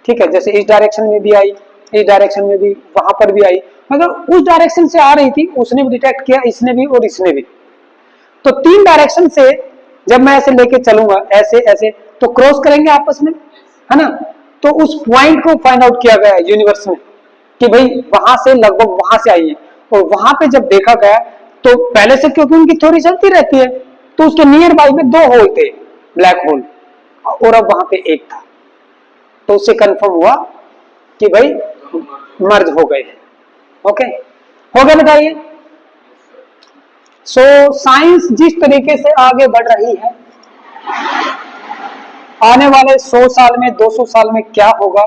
ठीक है। जैसे इस डायरेक्शन में भी आई, इस डायरेक्शन में भी, वहां पर भी आई, मगर उस डायरेक्शन से आ रही थी, उसने भी डिटेक्ट किया, इसने भी और इसने भी। तो 3 डायरेक्शन से जब मैं ऐसे लेके चलूंगा, ऐसे ऐसे, तो क्रॉस करेंगे आपस में, है ना। तो उस पॉइंट को फाइंड आउट किया गया है यूनिवर्स में कि भाई वहां से लगभग वहां से आई है, और वहां पे जब देखा गया तो पहले से, क्योंकि उनकी थ्योरी चलती रहती है, तो उसके नियर बाई में 2 होल थे ब्लैक होल, और अब वहां पे एक था, तो उससे कंफर्म हुआ कि भाई मर्ज हो गए हैं, ओके। हो गया बताइए। सो साइंस जिस तरीके से आगे बढ़ रही है, आने वाले 100 साल में, 200 साल में क्या होगा,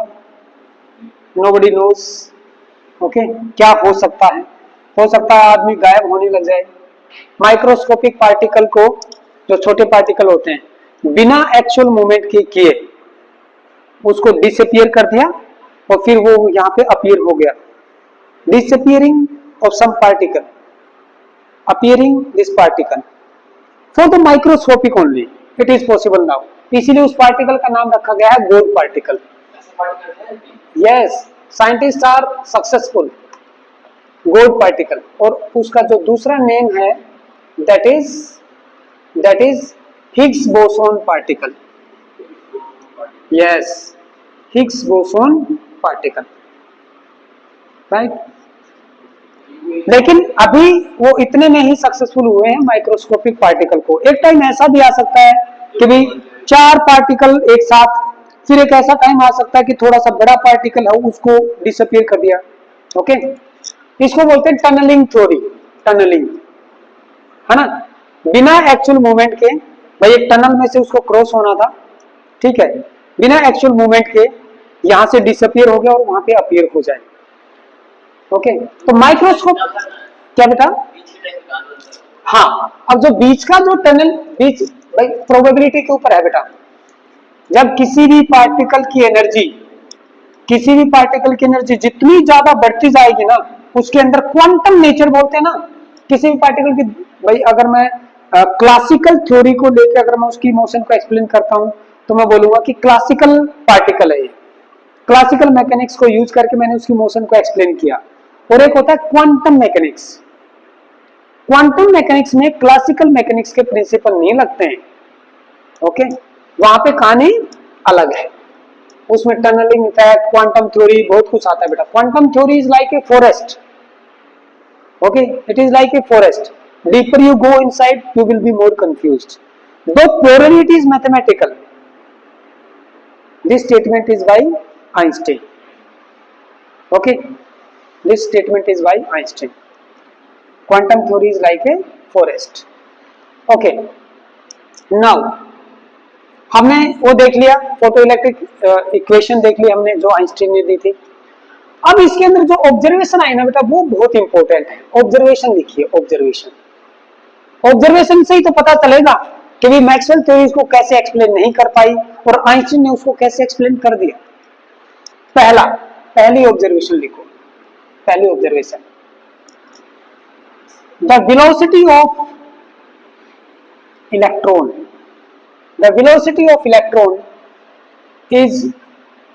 नोबडी नोस, ओके। क्या हो सकता है आदमी गायब होने लग जाए, माइक्रोस्कोपिक पार्टिकल को, जो छोटे पार्टिकल होते हैं, बिना एक्चुअल मूवमेंट के किए उसको डिसअपियर कर दिया, और फिर वो यहाँ पे अपीयर हो गया, disappearing of some particle, appearing this particle for the microscopic only it is possible now, इसीलिए उस पार्टिकल का नाम रखा गया है God particle. Yes, scientist are successful, God particle. और उसका जो दूसरा नेम है that is Higgs boson particle. Yes, Higgs boson particle, right. लेकिन अभी वो इतने में ही सक्सेसफुल हुए हैं माइक्रोस्कोपिक पार्टिकल को। एक टाइम ऐसा भी आ सकता है कि भाई 4 पार्टिकल एक साथ, फिर एक ऐसा टाइम आ सकता है कि थोड़ा सा बड़ा पार्टिकल है उसको डिसअपियर कर दिया, ओके। इसको बोलते हैं टनलिंग थ्योरी, टनलिंग, है ना। बिना एक्चुअल मूवमेंट के, भाई एक टनल में से उसको क्रॉस होना था, ठीक है, बिना एक्चुअल मूवमेंट के यहां से डिसअपियर हो गया और वहां पे अपीयर हो जाए, ओके। तो माइक्रोस्कोप, क्या बेटा, हाँ। अब जो बीच का जो टनल, बीच भाई प्रोबेबिलिटी के ऊपर है बेटा। जब किसी भी पार्टिकल की एनर्जी, किसी भी पार्टिकल की एनर्जी जितनी ज्यादा बढ़ती जाएगी ना, उसके अंदर क्वांटम नेचर बोलते हैं ना किसी भी पार्टिकल की। भाई अगर मैं क्लासिकल थ्योरी को लेकर अगर मैं उसकी मोशन को एक्सप्लेन करता हूं तो मैं बोलूंगा कि क्लासिकल पार्टिकल है ये, क्लासिकल मैकेनिक्स को यूज करके मैंने उसकी मोशन को एक्सप्लेन किया। और एक होता है क्वांटम मैकेनिक्स, क्वांटम मैकेनिक्स में क्लासिकल मैकेनिक्स के प्रिंसिपल नहीं लगते हैं, ओके। वहां पे कहानी अलग है, उसमें टनलिंग इफेक्ट, क्वांटम थ्योरी, बहुत कुछ आता है बेटा। Quantum theory is like a forest, okay, it is like a forest, deeper you go inside you will be more confused, though purely it is mathematical. This statement is by Einstein, okay, this statement is by Einstein. Quantum theory is like a forest. Okay. Now हमने वो देख लिया, फोटो इलेक्ट्रिक इक्वेशन देख ली हमने जो आइंस्टाइन ने दी थी। अब इसके अंदर जो ऑब्जर्वेशन आई ना बेटा वो बहुत इंपॉर्टेंट है। ऑब्जर्वेशन लिखिए, ऑब्जर्वेशन। ऑब्जर्वेशन से ही तो पता चलेगा कि भी मैक्सवेल थ्योरीज को कैसे एक्सप्लेन नहीं कर पाई और आइंस्टाइन ने उसको कैसे एक्सप्लेन कर दिया। पहली ऑब्जर्वेशन लिखो, पहली observation, the velocity of electron is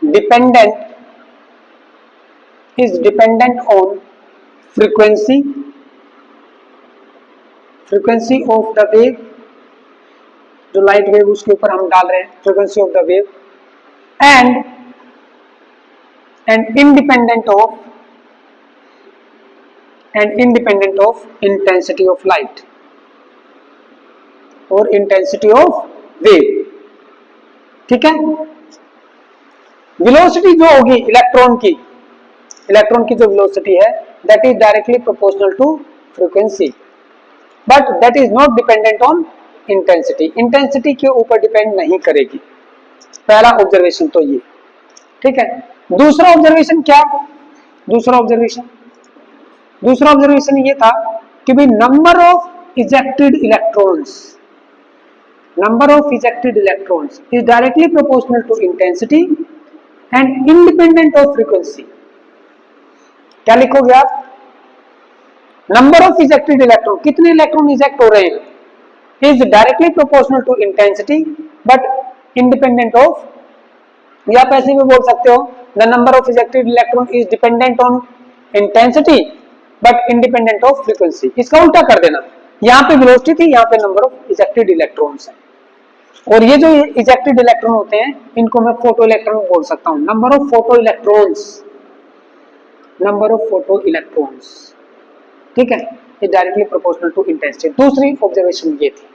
dependent on frequency of the wave, जो लाइट वेव उसके ऊपर हम डाल रहे हैं frequency of the wave, and independent of intensity of light और intensity of wave। ठीक है, वेलोसिटी जो होगी इलेक्ट्रॉन की जो वेलोसिटी है that is directly proportional to frequency, but that is not dependent on intensity के ऊपर डिपेंड नहीं करेगी। पहला ऑब्जर्वेशन तो ये, ठीक है। दूसरा ऑब्जर्वेशन क्या, दूसरा ऑब्जर्वेशन ये था कि भाई number of ejected electrons is directly proportional to intensity and independent of frequency. क्या लिखोगे आप, नंबर ऑफ इजेक्टेड इलेक्ट्रॉन, कितने इलेक्ट्रॉन इजेक्ट हो रहे हैं, is directly proportional to intensity but independent of, या आप ऐसे भी बोल सकते हो the number of ejected electron is dependent on intensity but independent of frequency. इसका उल्टा कर देना, यहाँ पे वेलोसिटी थी, यहाँ पे नंबर ऑफ इजेक्टेड इलेक्ट्रॉन्स है, और ये जो इजेक्टेड इलेक्ट्रॉन होते हैं इनको मैं फोटो इलेक्ट्रॉन बोल सकता हूँ। नंबर ऑफ फोटो इलेक्ट्रॉन्स, ठीक है, ये डायरेक्टली प्रोपोर्शनल टू इंटेंसिटी। दूसरी ऑब्जर्वेशन ये थी,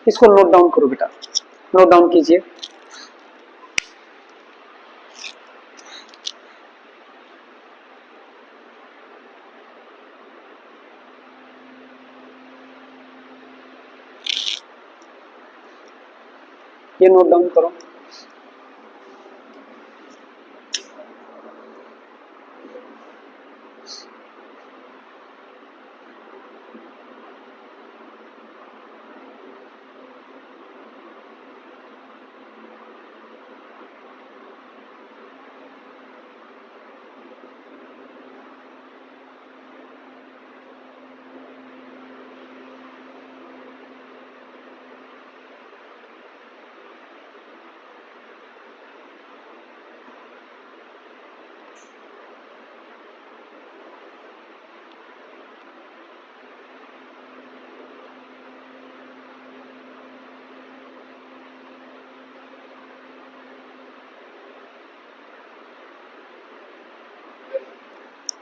इसको नोट डाउन करो बेटा, नोट डाउन कीजिए। ये नोट डाउन करो।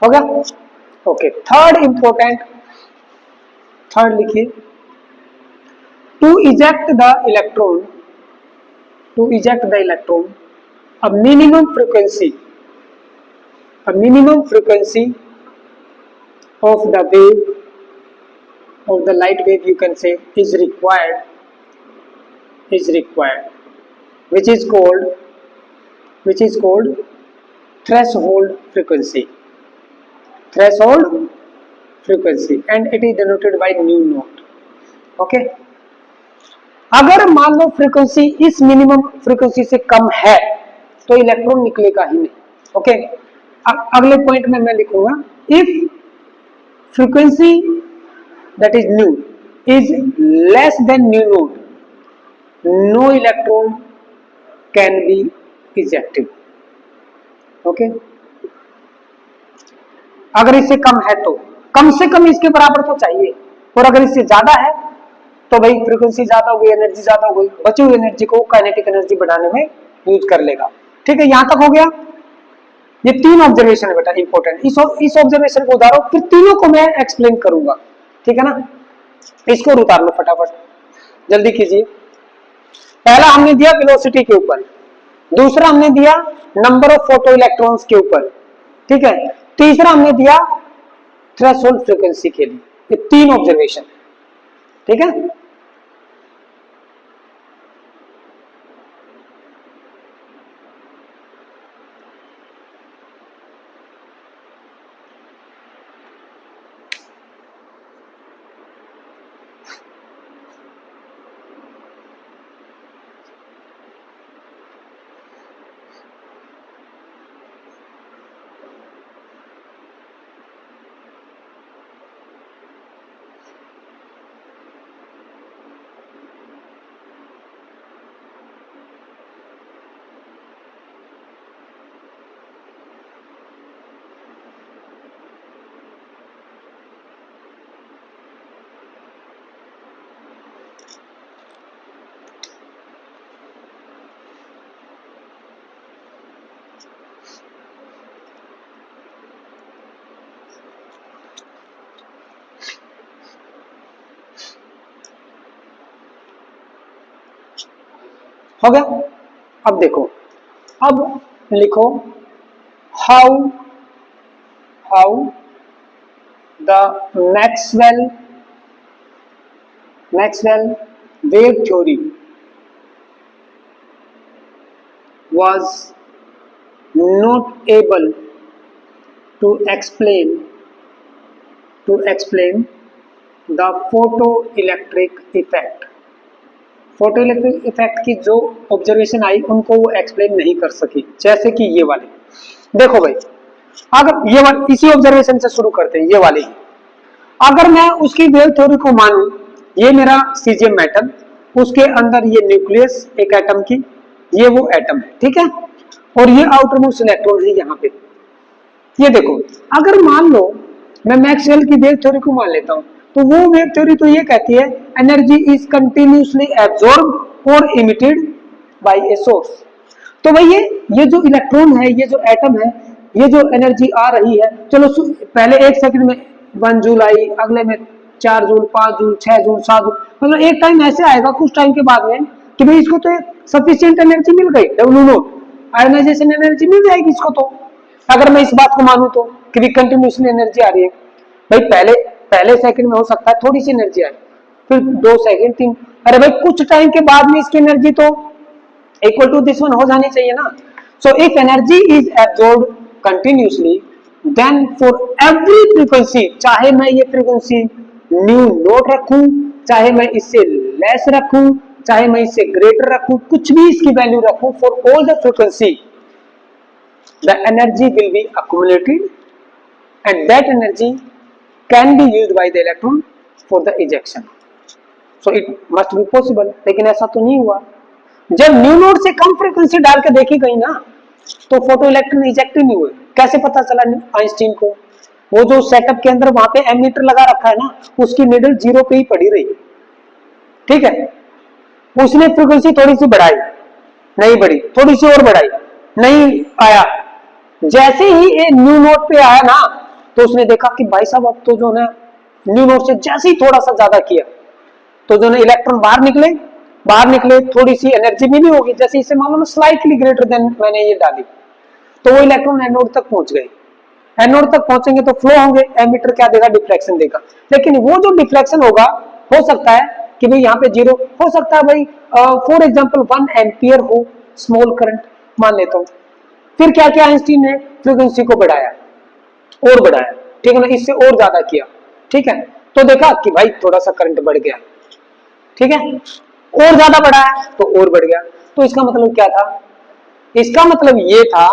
हो गया, ओके। थर्ड लिखिए, to eject the electron a minimum frequency of the wave, of the light wave you can say, is required, which is called threshold frequency, and it is denoted by nu naught। Okay, अगर मान लो फ्रीक्वेंसी इस मिनिमम फ्रीक्वेंसी से कम है तो इलेक्ट्रॉन निकलेगा ही नहीं। ओके, अगले पॉइंट में मैं लिखूंगा, if frequency that is nu is less than nu naught, no electron can be ejected. Okay, अगर इससे कम है तो कम से कम इसके बराबर तो चाहिए, और अगर इससे ज्यादा है तो भाई फ्रीक्वेंसी ज्यादा हो गई, एनर्जी ज्यादा हो गई, बची हुई एनर्जी को काइनेटिक एनर्जी बढ़ाने में यूज कर लेगा। ठीक है, यहां तक हो गया। ये तीन ऑब्जर्वेशन है बेटा इंपॉर्टेंट, इस ऑब्जर्वेशन को उतारो, फिर तीनों को मैं एक्सप्लेन करूंगा। ठीक है ना, इसको उतार लो फटाफट, जल्दी कीजिए। पहला हमने दिया वेलोसिटी के ऊपर, दूसरा हमने दिया नंबर ऑफ फोटो इलेक्ट्रॉन्स के ऊपर, ठीक है, तीसरा हमने दिया थ्रेशोल्ड फ्रीक्वेंसी के लिए। ये तीन ऑब्जर्वेशन, ठीक है। हो गया। अब देखो, अब लिखो how the Maxwell wave theory was not able to explain the photoelectric effect। Photoelectric effect की जो ऑब्जर्वेशन आई उनको वो एक्सप्लेन नहीं कर सकी। जैसे कि ये वाले, देखो भाई, अगर ये वाले इसी ऑब्जर्वेशन से शुरू करते हैं, ये वाले ही, अगर मैं उसकी वेव थ्योरी को मानूं, ये मेरा सीजियम मेटल, उसके अंदर ये न्यूक्लियस एक एटम की, ये वो एटम है, ठीक है, और ये आउटर मोस्ट इलेक्ट्रॉन है यहाँ पे। ये देखो, अगर मान लो मैं मैक्सवेल की वेव थ्योरी को मान लेता हूं, तो वो वेव थ्योरी तो ये कहती है एनर्जी इज कंटिन्यूसली एब्जॉर्ब और इमिटेड बाय ए सोर्स। तो भाई ये जो इलेक्ट्रॉन है, ये जो एटम है, ये जो एनर्जी आ रही है, चलो पहले 1 सेकंड में 1 जूल आई, अगले में 4 जूल, 5 जूल, 6 जूल, 7 जूल, मतलब एक टाइम ऐसे आएगा कुछ टाइम के बाद में कि भाई इसको तो सफिशिएंट एनर्जी मिल गई, डब्ल्यू नॉट आयोनाइजेशन एनर्जी मिल जाएगी इसको। तो अगर मैं इस बात को मानूं तो कि भी कंटिन्यूसली एनर्जी आ रही है, भाई पहले सेकंड में हो सकता है थोड़ी सी एनर्जी आए, फिर 2 सेकंड 3, अरे भाई कुछ टाइम के बाद में इसकी एनर्जी तो इक्वल टू दिस वन हो जानी चाहिए ना। So if energy is absorbed continuously, then for every frequency, चाहे मैं ये फ्रीक्वेंसी न्यू नोट रखूं, चाहे मैं इससे लेस रखूं, चाहे मैं इससे ग्रेटर रखूं, कुछ भी इसकी वैल्यू रखूं, for all the frequency the energy will be accumulated and that energy can be used by the electron for the ejection। so it must be possible। लेकिन ऐसा तो नहीं हुआ। जब न्यू नोड से कम फ्रीक्वेंसी डाल के देखी गई ना, तो फोटो इलेक्ट्रॉन इजेक्ट नहीं हुए। कैसे पता चला आइंस्टीन को? वो जो सेटअप के अंदर वहां पे एमीटर लगा रखा है ना, उसकी निडल 0 पे ही पड़ी रही, ठीक है। उसने फ्रीक्वेंसी थोड़ी सी बढ़ाई, नहीं बढ़ी, थोड़ी सी और बढ़ाई, नहीं आया। जैसे ही ये न्यू नोट पे आया ना, तो उसने देखा कि भाई साहब अब तो जो ना न्यू नोट से जैसे ही थोड़ा सा ज्यादा किया, तो जो ना इलेक्ट्रॉन बाहर निकले, थोड़ी सी एनर्जी मिली होगी, जैसे इसे मान लो स्लाइटली ग्रेटर देन मैंने ये डाली, तो वो इलेक्ट्रॉन एनोड तक पहुंच गए। एनोड तक पहुंचेंगे तो फ्लो होंगे, एमिटर क्या देगा? डिफ्लेक्शन देगा। लेकिन वो जो डिफ्लेक्शन होगा, हो सकता है कि भाई यहाँ पे 0 हो सकता है, भाई फॉर एग्जाम्पल 1 एम्पियर हो, स्मॉल करंट मान लेता हूं। फिर क्या किया आइंस्टीन ने? फ्रीक्वेंसी को बढ़ाया और बढ़ाया, ठीक है ना, इससे और ज्यादा किया, ठीक है, तो देखा कि भाई थोड़ा सा करंट बढ़ गया, ठीक है, और ज्यादा बढ़ाया तो और बढ़ गया। तो इसका मतलब क्या था? इसका मतलब ये था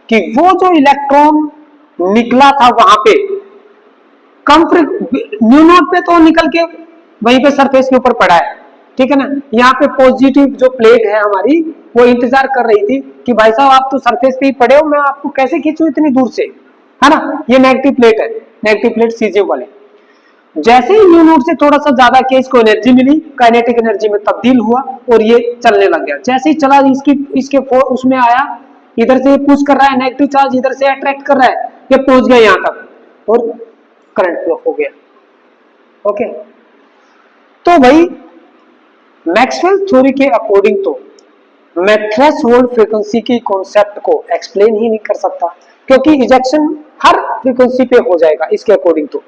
कि वो जो इलेक्ट्रॉन निकला था वहां पे कम न्यू नोट पे, तो निकल के वहीं पे सरफेस के ऊपर पड़ा है, ठीक है ना। यहाँ पे पॉजिटिव जो प्लेट है हमारी, वो इंतजार कर रही थी कि भाई साहब आप तो सरफेस पे ही पड़े हो, मैं आपको कैसे खींचूं इतनी दूर से, है ना। ये नेगेटिव प्लेट है, नेगेटिव प्लेट सीजियम वाले। जैसे ही न्यू नोट से थोड़ा सा ज्यादा किया, इसको एनर्जी मिली, काइनेटिक एनर्जी में तब्दील हुआ और ये चलने लग गया। जैसे ही चला, इसके उसमें आया, इधर से पुश कर रहा है नेगेटिव चार्ज, इधर से अट्रैक्ट कर रहा है, ये पहुंच गया यहाँ तक और करंट फ्लो हो गया। ओके, तो भाई मैक्सवेल थ्योरी के अकॉर्डिंग तो मैं थ्रेशोल्ड फ्रीक्वेंसी की कॉन्सेप्ट को एक्सप्लेन ही नहीं कर सकता, क्योंकि इजेक्शन हर फ्रीक्वेंसी पे हो जाएगा इसके अकॉर्डिंग तो,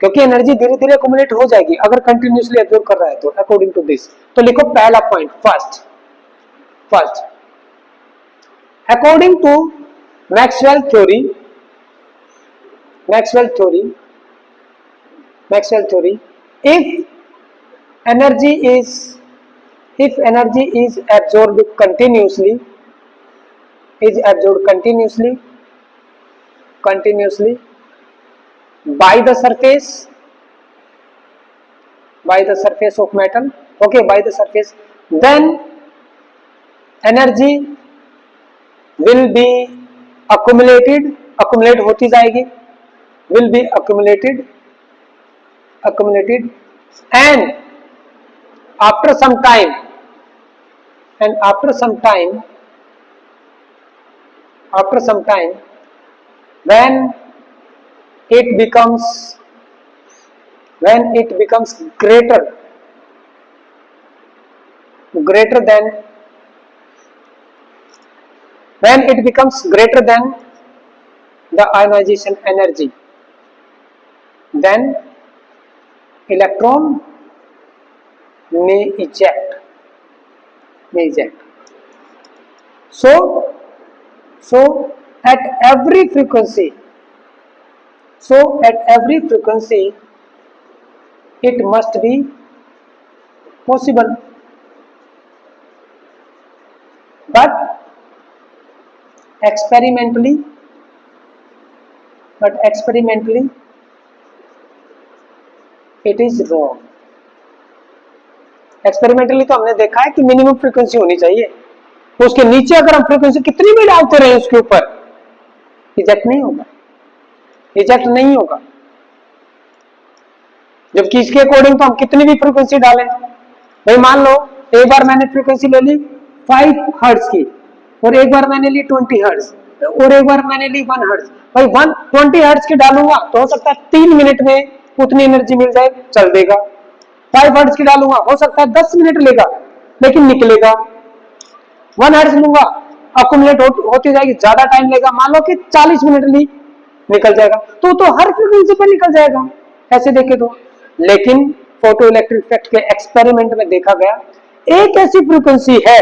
क्योंकि एनर्जी धीरे धीरे अकोमुलेट हो जाएगी अगर कंटिन्यूसली एब्जॉर्ब कर रहा है तो, अकॉर्डिंग टू दिस। तो लिखो पहला point, first according to Maxwell theory, if energy is absorbed continuously by the surface of metal, okay, by the surface, then energy will be accumulate होती जाएगी, will be accumulated and after some time when it becomes greater greater than, when it becomes greater than the ionization energy, then electron may eject. So at every frequency, it must be possible, but experimentally it is wrong. Experimentally तो हमने देखा है कि मिनिमम फ्रीक्वेंसी होनी चाहिए, उसके नीचे अगर हम फ्रीक्वेंसी कितनी भी डालते रहे उसके ऊपर, इजेक्ट नहीं होगा। जबकि इसके अकॉर्डिंग तो हम कितनी भी फ्रीक्वेंसी डालें, भाई मान लो एक बार मैंने फ्रीक्वेंसी ले ली 5 हर्ट्ज की, और एक बार मैंने ली 20 हर्ट्ज, और एक बार मैंने ली 1 हर्ट्ज। भाई 120 हर्ट्ज की डालूंगा तो हो सकता है 3 मिनट में उतनी एनर्जी मिल जाए, चल देगा। 5 हर्ट्ज की डालूंगा हो सकता है 10 मिनट लेगा, लेकिन निकलेगा। 1 हर्ट्ज लूंगा, अकुमुलेट होती जाएगी, ज्यादा टाइम लेगा, मान लो कि 40 मिनट ली, निकल जाएगा। तो हर फ्रीक्वेंसी पर निकल जाएगा, ऐसे देखे तो। लेकिन फोटो इलेक्ट्रिक इफेक्ट के एक्सपेरिमेंट में देखा गया, एक ऐसी फ्रीक्वेंसी है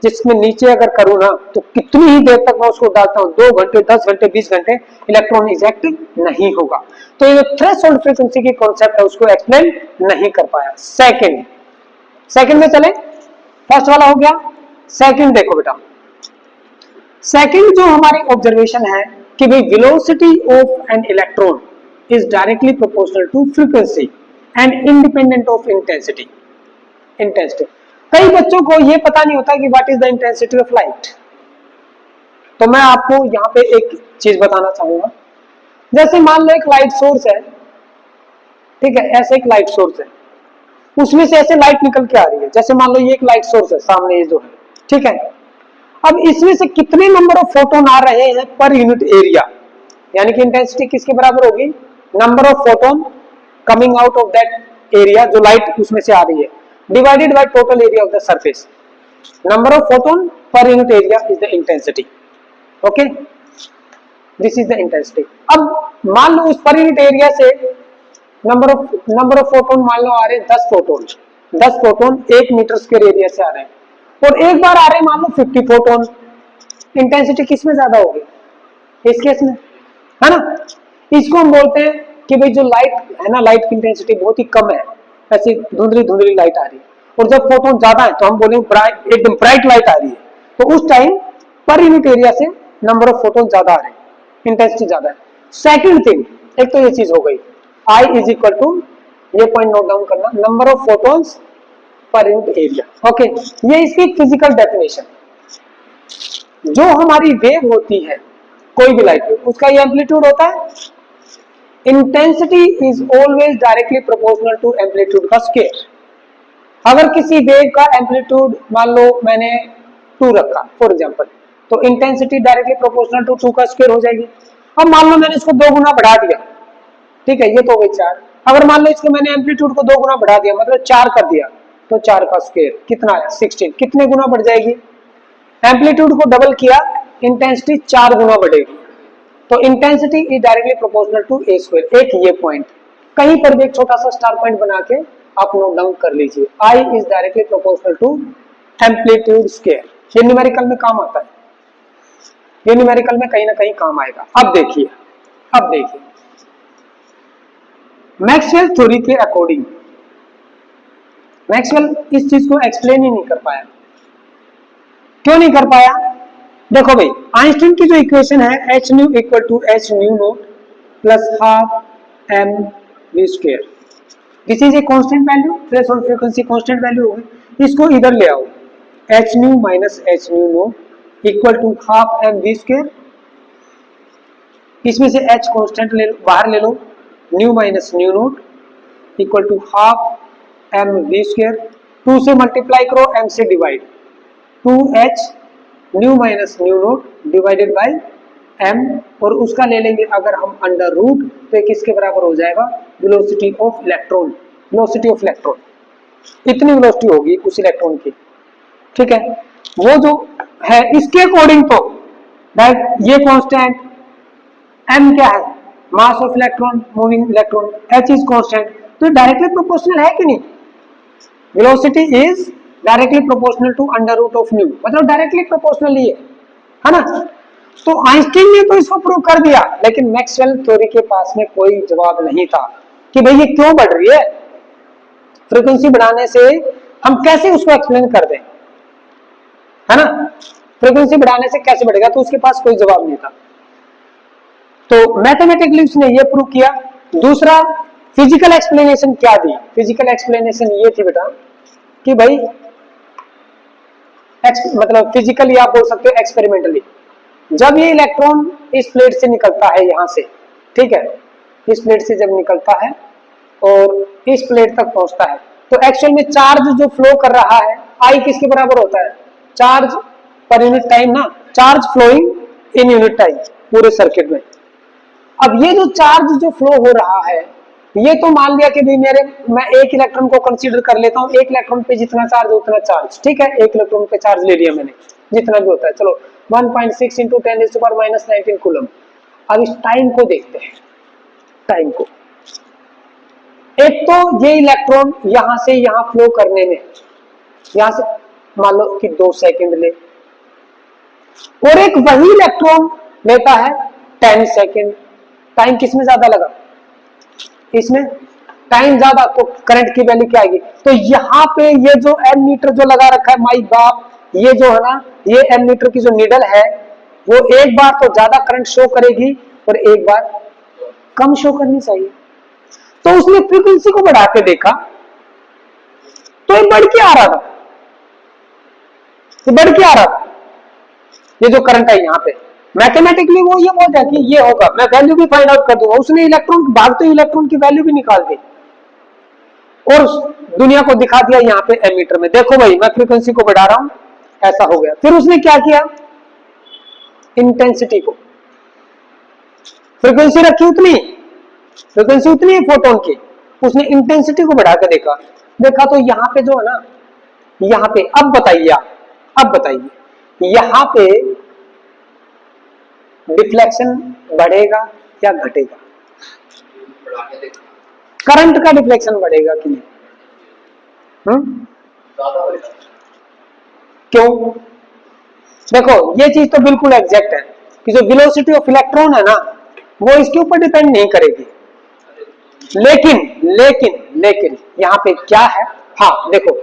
जिसमें नीचे अगर करूं ना तो कितनी ही देर तक मैं उसको डालता हूं, 2 घंटे, 10 घंटे, 20 घंटे, इलेक्ट्रॉन इजेक्ट नहीं होगा। तो ये थ्रेशोल्ड फ्रीक्वेंसी की कॉन्सेप्ट है, उसको एक्सप्लेन नहीं कर पाया। सेकंड में चले, फर्स्ट वाला हो गया, सेकंड देखो बेटा। सेकंड जो हमारी ऑब्जर्वेशन है कि भाई velocity of an electron is directly proportional to frequency and independent of intensity. कई बच्चों को यह पता नहीं होता कि what is the intensity of light. तो मैं आपको यहां पे एक चीज बताना चाहूंगा, जैसे मान लो एक लाइट सोर्स है, ठीक है, ऐसे एक लाइट सोर्स है, उसमें से ऐसे लाइट निकल के आ रही है। जैसे मान लो ये एक लाइट सोर्स है सामने, ये जो है, ठीक है। अब इसमें से कितने नंबर ऑफ फोटोन आ रहे हैं पर यूनिट एरिया, यानी कि इंटेंसिटी किसके बराबर होगी, number of photon coming out of that area, जो लाइट उसमें से आ रही है, divided by total area of the surface. Number of photon per unit area is the intensity. Okay, this is the intensity. अब मान लो उस पर यूनिट एरिया से नंबर ऑफ फोटोन मान लो आ रहे हैं 10 फोटोन 1 मीटर स्क्वायर एरिया से आ रहे हैं, और एक बार आ रहे हैं मान लो 50 फोटोन। इंटेंसिटी किस में ज्यादा होगी, इस केस में, है ना। इसको हम बोलते हैं कि भाई जो लाइट है ना, लाइट की इंटेंसिटी बहुत ही कम है, ऐसी धुंधली लाइट आ रही है, और जब फोटोन ज्यादा है तो हम बोलेंगे एकदम ब्राइट लाइट आ रही है, तो उस टाइम पर यूनिट एरिया से नंबर ऑफ फोटोन ज्यादा आ रहे हैं, इंटेंसिटी ज्यादा है। सेकंड थिंग, एक तो ये चीज हो गई, I इज इक्वल टू, ये पॉइंट नोट डाउन करना, number of photons per unit area. Okay, ये इसकी फिजिकल डेफिनेशन। जो हमारी वेव होती है, कोई भी लाइट वेव, उसका ये एम्पलीट्यूड होता है, intensity is always directly proportional to amplitude का स्क्वायर। अगर किसी वेव का एम्पलीट्यूड मान लो मैंने 2 रखा फॉर एग्जांपल, तो इंटेंसिटी डायरेक्टली प्रोपोर्शनल टू 2 का स्क्वायर हो जाएगी। अब मान लो मैंने इसको 2 गुना बढ़ा दिया, ठीक है, ये तो हो गई 4। अगर मान लो इसको मैंने एम्पलीट्यूड को 2 गुना बढ़ा दिया, मतलब 4 कर दिया, तो 4 का स्क्वायर कितना आया, 16। कितने गुना बढ़ जाएगी, एम्पलीट्यूड को डबल किया, इंटेंसिटी 4 गुना बढ़ेगी। तो intensity is directly proportional to A square. एक ये पॉइंट, कहीं पर भी एक छोटा सा स्टार पॉइंट बना के आप नोट डाउन कर लीजिए, I is directly proportional to amplitude square. ये न्यूमेरिकल में काम आता है, ये न्यूमेरिकल में कहीं ना कहीं काम आएगा। अब देखिए मैक्सवेल थ्योरी के अकॉर्डिंग, मैक्सवेल इस चीज को एक्सप्लेन ही नहीं कर पाया। क्यों नहीं कर पाया, देखो भाई, आइंस्टीन की जो इक्वेशन है h nu equal to h nu naught plus half m v square, this is a constant value, threshold frequency constant value होगी। इसको इधर ले आओ, h nu minus h nu naught equal to half m v square. इसमें से h कांस्टेंट ले लो, बाहर ले लो, nu minus nu naught equal to half m v square. 2 से मल्टीप्लाई करो, m से divide, 2h nu minus nu note divided by m, और उसका ले लेंगे अगर हम अंडर रूट, तो किसके बराबर हो जाएगा, वेलोसिटी ऑफ इलेक्ट्रॉन। इतनी वेलोसिटी होगी उस इलेक्ट्रॉन की, ठीक है। वो जो है इसके अकॉर्डिंग तो ये कांस्टेंट m क्या है, mass of electron, moving electron, h is constant, तो डायरेक्टली प्रोपोर्शनल है कि नहीं, velocity is directly proportional to under root of nu, मतलब डायरेक्टली प्रोपोर्शनल ही है ना। तो आइंस्टीन ने तो इसको प्रूव कर दिया, लेकिन मैक्सवेल थ्योरी के पास में कोई जवाब नहीं था कि भाई ये क्यों बढ़ रही है, फ्रीक्वेंसी बढ़ाने से हम कैसे उसको एक्सप्लेन कर दें, है ना, फ्रीक्वेंसी बढ़ाने से कैसे बढ़ेगा, तो उसके पास कोई जवाब नहीं था। तो मैथमेटिकली उसने ये प्रूव किया। दूसरा, फिजिकल एक्सप्लेनेशन क्या दी, फिजिकल एक्सप्लेनेशन ये थी बेटा कि भाई मतलब फिजिकली आप बोल सकते हो एक्सपेरिमेंटली, जब ये इलेक्ट्रॉन इस प्लेट से निकलता है यहां से, ठीक है, इस प्लेट से जब निकलता है और इस प्लेट तक पहुंचता है, तो एक्चुअल में चार्ज जो फ्लो कर रहा है आई किसके बराबर होता है, चार्ज पर यूनिट टाइम ना, charge flowing in unit time पूरे सर्किट में। अब ये जो चार्ज जो फ्लो हो रहा है, ये तो मान लिया कि मैं एक इलेक्ट्रॉन को कंसीडर कर लेता हूं, एक इलेक्ट्रॉन पे जितना चार्ज उतना चार्ज, ठीक है, एक इलेक्ट्रॉन पे चार्ज ले लिया मैंने जितना भी होता है, चलो 1.6 इंटू 10⁻⁻19 कूलम। अब इस टाइम को देखते हैं, टाइम को, एक तो ये इलेक्ट्रॉन यहां से यहां फ्लो करने में, यहां से मान लो कि 2 सेकंड ले, और एक वही इलेक्ट्रॉन लेता है 10 सेकंड, टाइम किसमें ज्यादा लगा, इसमें टाइम ज्यादा, तो करंट की वैल्यू क्या आएगी, तो यहाँ पे ये जो एमीटर जो लगा रखा है, माई बाप, ये जो है ना, ये एमीटर की जो नीडल है वो एक बार तो ज्यादा करंट शो करेगी और एक बार कम शो करनी चाहिए। तो उसने फ्रीक्वेंसी को बढ़ा के देखा तो ये बढ़ के आ रहा था, ये बढ़ के आ रहा था, ये जो करंट है यहाँ पे मैथमेटिकली वो ये बोलता है कि ये होगा, मैं वैल्यू भी फाइंड आउट कर दूंगा, उसने इलेक्ट्रॉन भागते हुए इलेक्ट्रॉन की वैल्यू भी निकाल दी और दुनिया को दिखा दिया यहाँ पे एमीटर में, देखो भाई मैं फ्रीक्वेंसी को बढ़ा रहा हूं, ऐसा हो गया। फिर उसने क्या किया, इंटेंसिटी को, फ्रीक्वेंसी रखी उतनी, फ्रीक्वेंसी उतनी है फोटोन की, उसने इंटेंसिटी को बढ़ा के देखा, देखा तो यहाँ पे जो है ना, यहाँ पे अब बताइए यहाँ पे डिफ्लेक्शन बढ़ेगा या घटेगा, करंट का डिफ्लेक्शन बढ़ेगा कि नहीं, क्यों, देखो ये चीज तो बिल्कुल एग्जैक्ट है कि जो वेलोसिटी ऑफ इलेक्ट्रॉन है ना वो इसके ऊपर डिपेंड नहीं करेगी, लेकिन यहाँ पे क्या है, हाँ देखो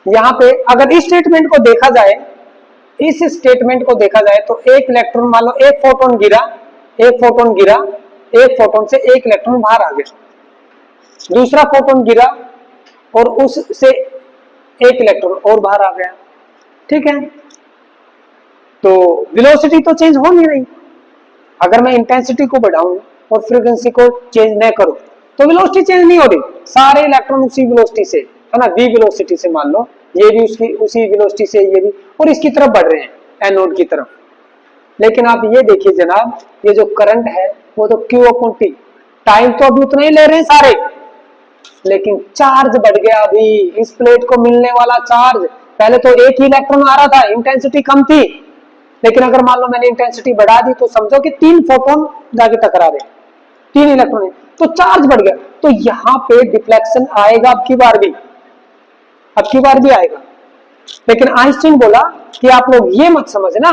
यहाँ पे अगर इस स्टेटमेंट को देखा जाए, इस स्टेटमेंट को देखा जाए तो एक इलेक्ट्रॉन, मान लो एक फोटोन गिरा, एक फोटोन से एक इलेक्ट्रॉन बाहर आ गया, दूसरा फोटोन गिरा और उससे एक इलेक्ट्रॉन और बाहर आ गया, ठीक है, तो वेलोसिटी तो चेंज हो नहीं रही। अगर मैं इंटेंसिटी को बढ़ाऊं और फ्रीक्वेंसी को चेंज न करूं तो वेलोसिटी चेंज नहीं हो रही, सारे इलेक्ट्रॉन उसी वेलोसिटी से, है ना, v वेलोसिटी से, मान लो ये भी उसकी उसी वेलोसिटी से, ये भी, और इसकी तरफ बढ़ रहे हैं एनोड की तरफ। लेकिन आप ये देखिए जनाब, ये जो करंट है वो तो Q/T, टाइम तो अभी उतना ही ले रहे हैं सारे, लेकिन चार्ज बढ़ गया अभी, इस प्लेट को मिलने वाला चार्ज, पहले तो एक ही इलेक्ट्रॉन आ रहा था, इंटेंसिटी कम थी, लेकिन अगर मान लो मैंने इंटेंसिटी बढ़ा दी तो समझो कि 3 फोटोन जाके टकरा रहे, 3 इलेक्ट्रॉन, तो चार्ज बढ़ गया, तो यहाँ पे डिफ्लेक्शन आएगा अब की बार भी आएगा। लेकिन आइंस्टीन बोला कि आप लोग ये मत समझना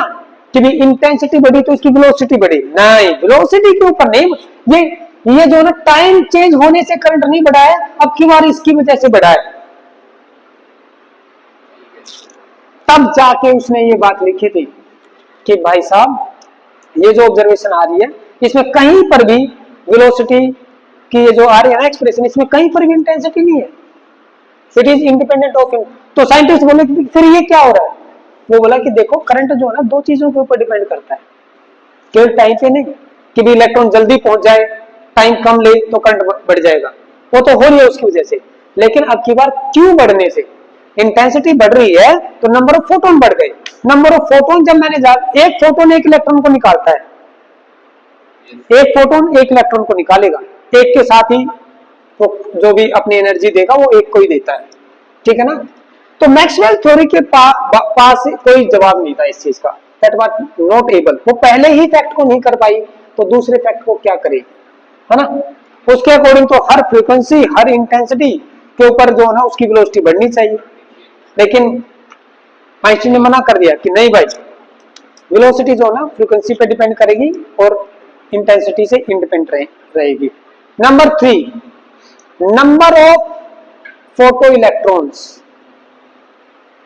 कि भी इंटेंसिटी बढ़ी तो इसकी वेलोसिटी बढ़ी, नहीं, वेलोसिटी के ऊपर नहीं, ये जो ना टाइम चेंज होने से करंट नहीं बढ़ा है, अब की बार इसकी वजह से बढ़ा है। तब जाके उसने ये बात लिखी थी कि भाई साहब ये जो ऑब्जर्वेशन आ रही है इसमें कहीं पर भी वेलोसिटी की ये जो आ रही है ना एक्सप्रेशन, इसमें कहीं पर भी इंटेंसिटी नहीं है, it is independent of him. तो साइंटिस्ट बोले कि फिर ये क्या हो रहा है, वो बोला कि देखो करंट जो है ना 2 चीजों के ऊपर डिपेंड करता है, केवल टाइम पे नहीं कि भी इलेक्ट्रॉन जल्दी पहुंच जाए, टाइम कम ले तो करंट बढ़ जाएगा, वो तो हो रही है उसकी वजह से, लेकिन अब की बार क्यों बढ़ने से, इंटेंसिटी बढ़ रही है तो नंबर ऑफ फोटोन बढ़ गए, नंबर ऑफ फोटोन जब मैंने एक फोटोन एक इलेक्ट्रॉन को निकालता है, एक फोटोन एक इलेक्ट्रॉन को निकालेगा, एक के साथ ही वो जो भी अपनी एनर्जी देगा वो एक को ही देता है, ठीक है ना। तो मैक्सवेल थ्योरी के पास कोई जवाब नहीं था इस चीज का, दैट वाज नॉट एबल, वो पहले ही फैक्ट को नहीं कर पाई तो दूसरे फैक्ट को क्या करे, है ना। उसके अकॉर्डिंग तो हर फ्रीक्वेंसी हर इंटेंसिटी के ऊपर जो है ना उसकी वेलोसिटी बढ़नी चाहिए, लेकिन आइंस्टीन ने मना कर दिया कि नहीं भाई, वेलोसिटी जो है ना फ्रीक्वेंसी पे डिपेंड करेगी और इंटेंसिटी से इंडिपेंडेंट रहेगी। Number 3, number of photo electrons.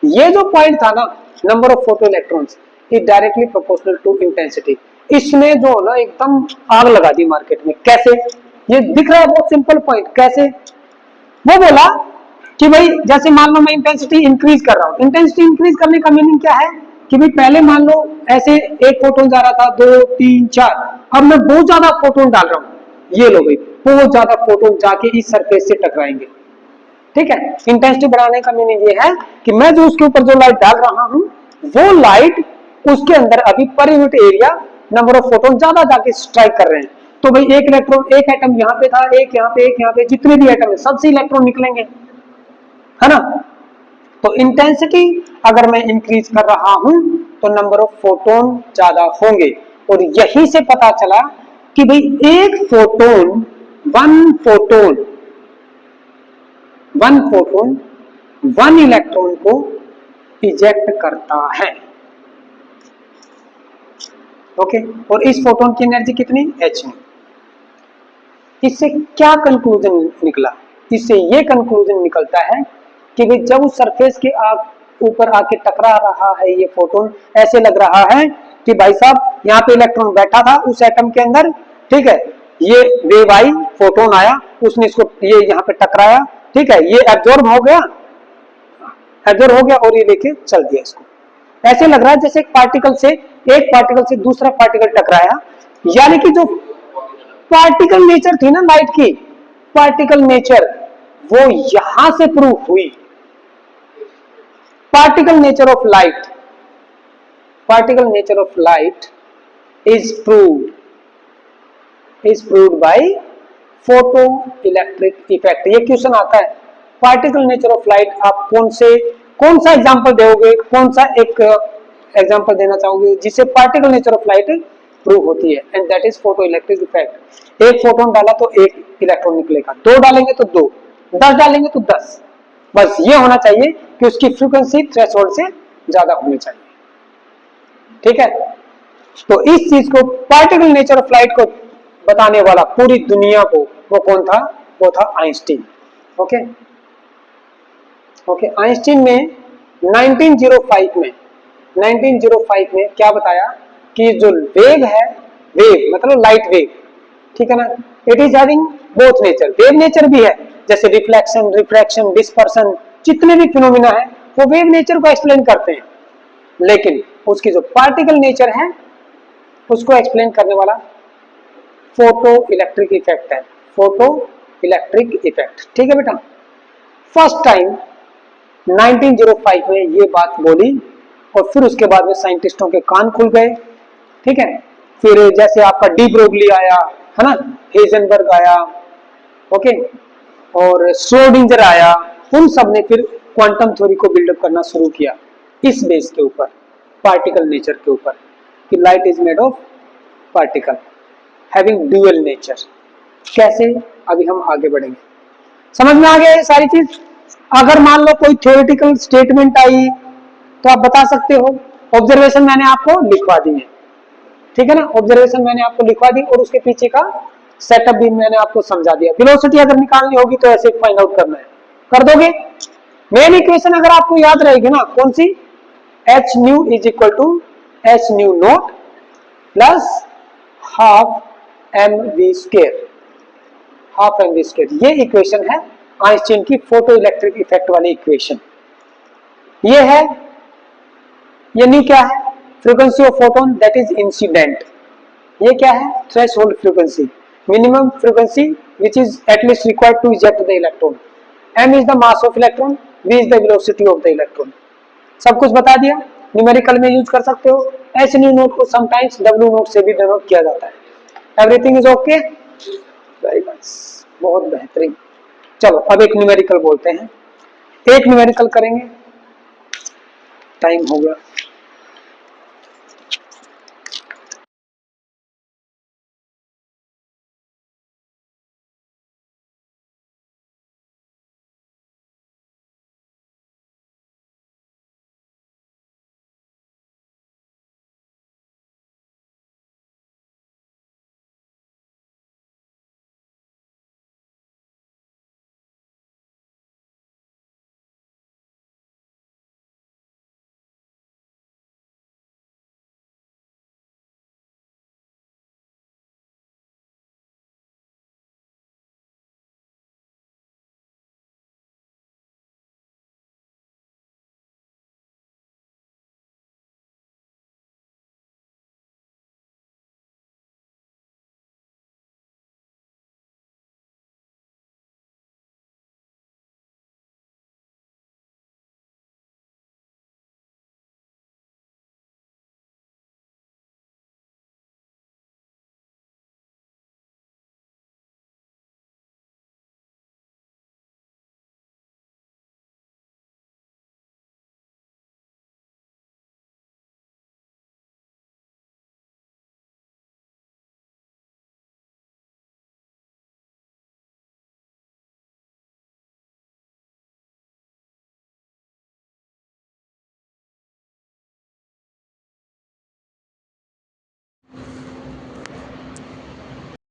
ये जो पॉइंट था ना, number of photo electrons is directly proportional to intensity. इसने जो ना एकदम आग लगा दी मार्केट में। कैसे? ये दिख रहा है बहुत सिंपल पॉइंट। कैसे? वो बोला कि भाई जैसे मान लो मैं इंटेंसिटी इंक्रीज कर रहा हूं, इंटेंसिटी इंक्रीज करने का मीनिंग क्या है कि भाई पहले मान लो ऐसे एक फोटोन जा रहा था, 2 3 4, अब मैं बहुत ज्यादा फोटोन डाल रहा हूं, ये लो भाई बहुत ज्यादा फोटोन जाके इस सरफेस से टकराएंगे। ठीक है, इंटेंसिटी बढ़ाने का मीनिंग ये है कि मैं जो उसके ऊपर जो लाइट डाल रहा हूं वो लाइट उसके अंदर अभी per unit area number of photon ज्यादा जाके स्ट्राइक कर रहे हैं। तो भाई एक इलेक्ट्रॉन, एक एटम यहाँ पे था, एक यहाँ पे, एक यहाँ पे, जितने भी एटम है सबसे इलेक्ट्रॉन निकलेंगे, है ना। तो इंटेंसिटी अगर मैं इंक्रीज कर रहा हूं तो नंबर ऑफ फोटोन ज्यादा होंगे। और यही से पता चला कि भाई एक फोटोन, वन फोटोन 1 इलेक्ट्रॉन को इजेक्ट करता है। ओके, और इस फोटोन की एनर्जी कितनी? h। इससे क्या कंक्लूजन निकला? इससे ये कंक्लूजन निकलता है कि भाई जब उस सरफेस के ऊपर आके टकरा रहा है ये फोटोन, ऐसे लग रहा है कि भाई साहब यहाँ पे इलेक्ट्रॉन बैठा था उस एटम के अंदर, ठीक है, ये वेव आई, फोटोन आया, उसने इसको ये यहाँ पे टकराया, ठीक है, ये एब्जॉर्ब हो गया और ये लेके चल दिया इसको। ऐसे लग रहा है जैसे एक पार्टिकल से दूसरा पार्टिकल टकराया, यानी कि जो पार्टिकल नेचर थी ना लाइट की, पार्टिकल नेचर वो यहां से प्रूव हुई। Particle nature of light is proved bye photo electric effect. ये क्वेश्चन आता है, पार्टिकल नेचर ऑफ लाइट आप कौन सा एग्जांपल दोगे, कौन सा एक एग्जांपल देना चाहोगे जिससे particle nature of light prove होती है? And that is photo electric effect. एक फोटोन डाला तो एक इलेक्ट्रॉन निकलेगा, 2 डालेंगे तो 2, 10 डालेंगे तो 10। बस ये होना चाहिए कि उसकी फ्रीक्वेंसी थ्रेशोल्ड से ज्यादा होनी चाहिए। ठीक है, तो इस चीज को, पार्टिकल नेचर ऑफ लाइट को बताने वाला पूरी दुनिया को, वो कौन था? वो था आइंस्टीन। ओके, आइंस्टीन ने 1905 में क्या बताया कि जो वेव है, वेव मतलब लाइट वेव, ठीक है ना, it is having both nature. Wave nature भी है, जैसे रिफ्लेक्शन, रिफ्रैक्शन, डिस्पर्सन, जितने भी फिनोमिना है वो वेव नेचर को एक्सप्लेन करते हैं, लेकिन उसकी जो पार्टिकल नेचर है उसको एक्सप्लेन करने वाला फोटो इलेक्ट्रिक इफेक्ट है, फोटो इलेक्ट्रिक इफेक्ट। ठीक है बेटा, फर्स्ट टाइम 1905 में ये बात बोली और फिर उसके बाद में साइंटिस्टों के कान खुल गए। ठीक है, फिर जैसे आपका डी ब्रोगली आया, है ना, हेजनबर्ग आया, ओके, और श्रोडिंगर आया, उन सब ने फिर क्वांटम थ्योरी को बिल्डअप करना शुरू किया इस बेस के ऊपर, पार्टिकल नेचर के ऊपर, कि light is made of particle having dual nature. कैसे? अभी हम आगे बढ़ेंगे। समझ में आ गया ये सारी चीज? अगर मान लो कोई थ्योरेटिकल स्टेटमेंट आई तो आप बता सकते हो। ऑब्जर्वेशन मैंने आपको लिखवा दी है, ठीक है ना, ऑब्जर्वेशन मैंने आपको लिखवा दी और उसके पीछे का सेटअप भी मैंने आपको समझा दिया। वेलोसिटी अगर निकालनी होगी तो ऐसे फाइंड आउट करना है, कर दोगे। मेन इक्वेशन अगर आपको याद रहेगी ना, कौन सी? H nu is equal to h nu not plus half m v square, half m v square. ये इक्वेशन है आइंस्टीन की फोटो इलेक्ट्रिक इफेक्ट वाली इक्वेशन। ये है, ये न्यू क्या है? Frequency of photon that is incident. ये क्या है? Threshold frequency, minimum frequency which is at least required to eject the electron. m is the mass of electron, v is the velocity of the electron. सब कुछ बता दिया, न्यूमेरिकल में यूज कर सकते हो। एच न्यू नोट को समटाइम्स डब्ल्यू नोट से भी डिनोट किया जाता है। Everything is okay, very nice, बहुत बेहतरीन। चलो अब एक न्यूमेरिकल बोलते हैं। एक न्यूमेरिकल करेंगे, टाइम हो गया।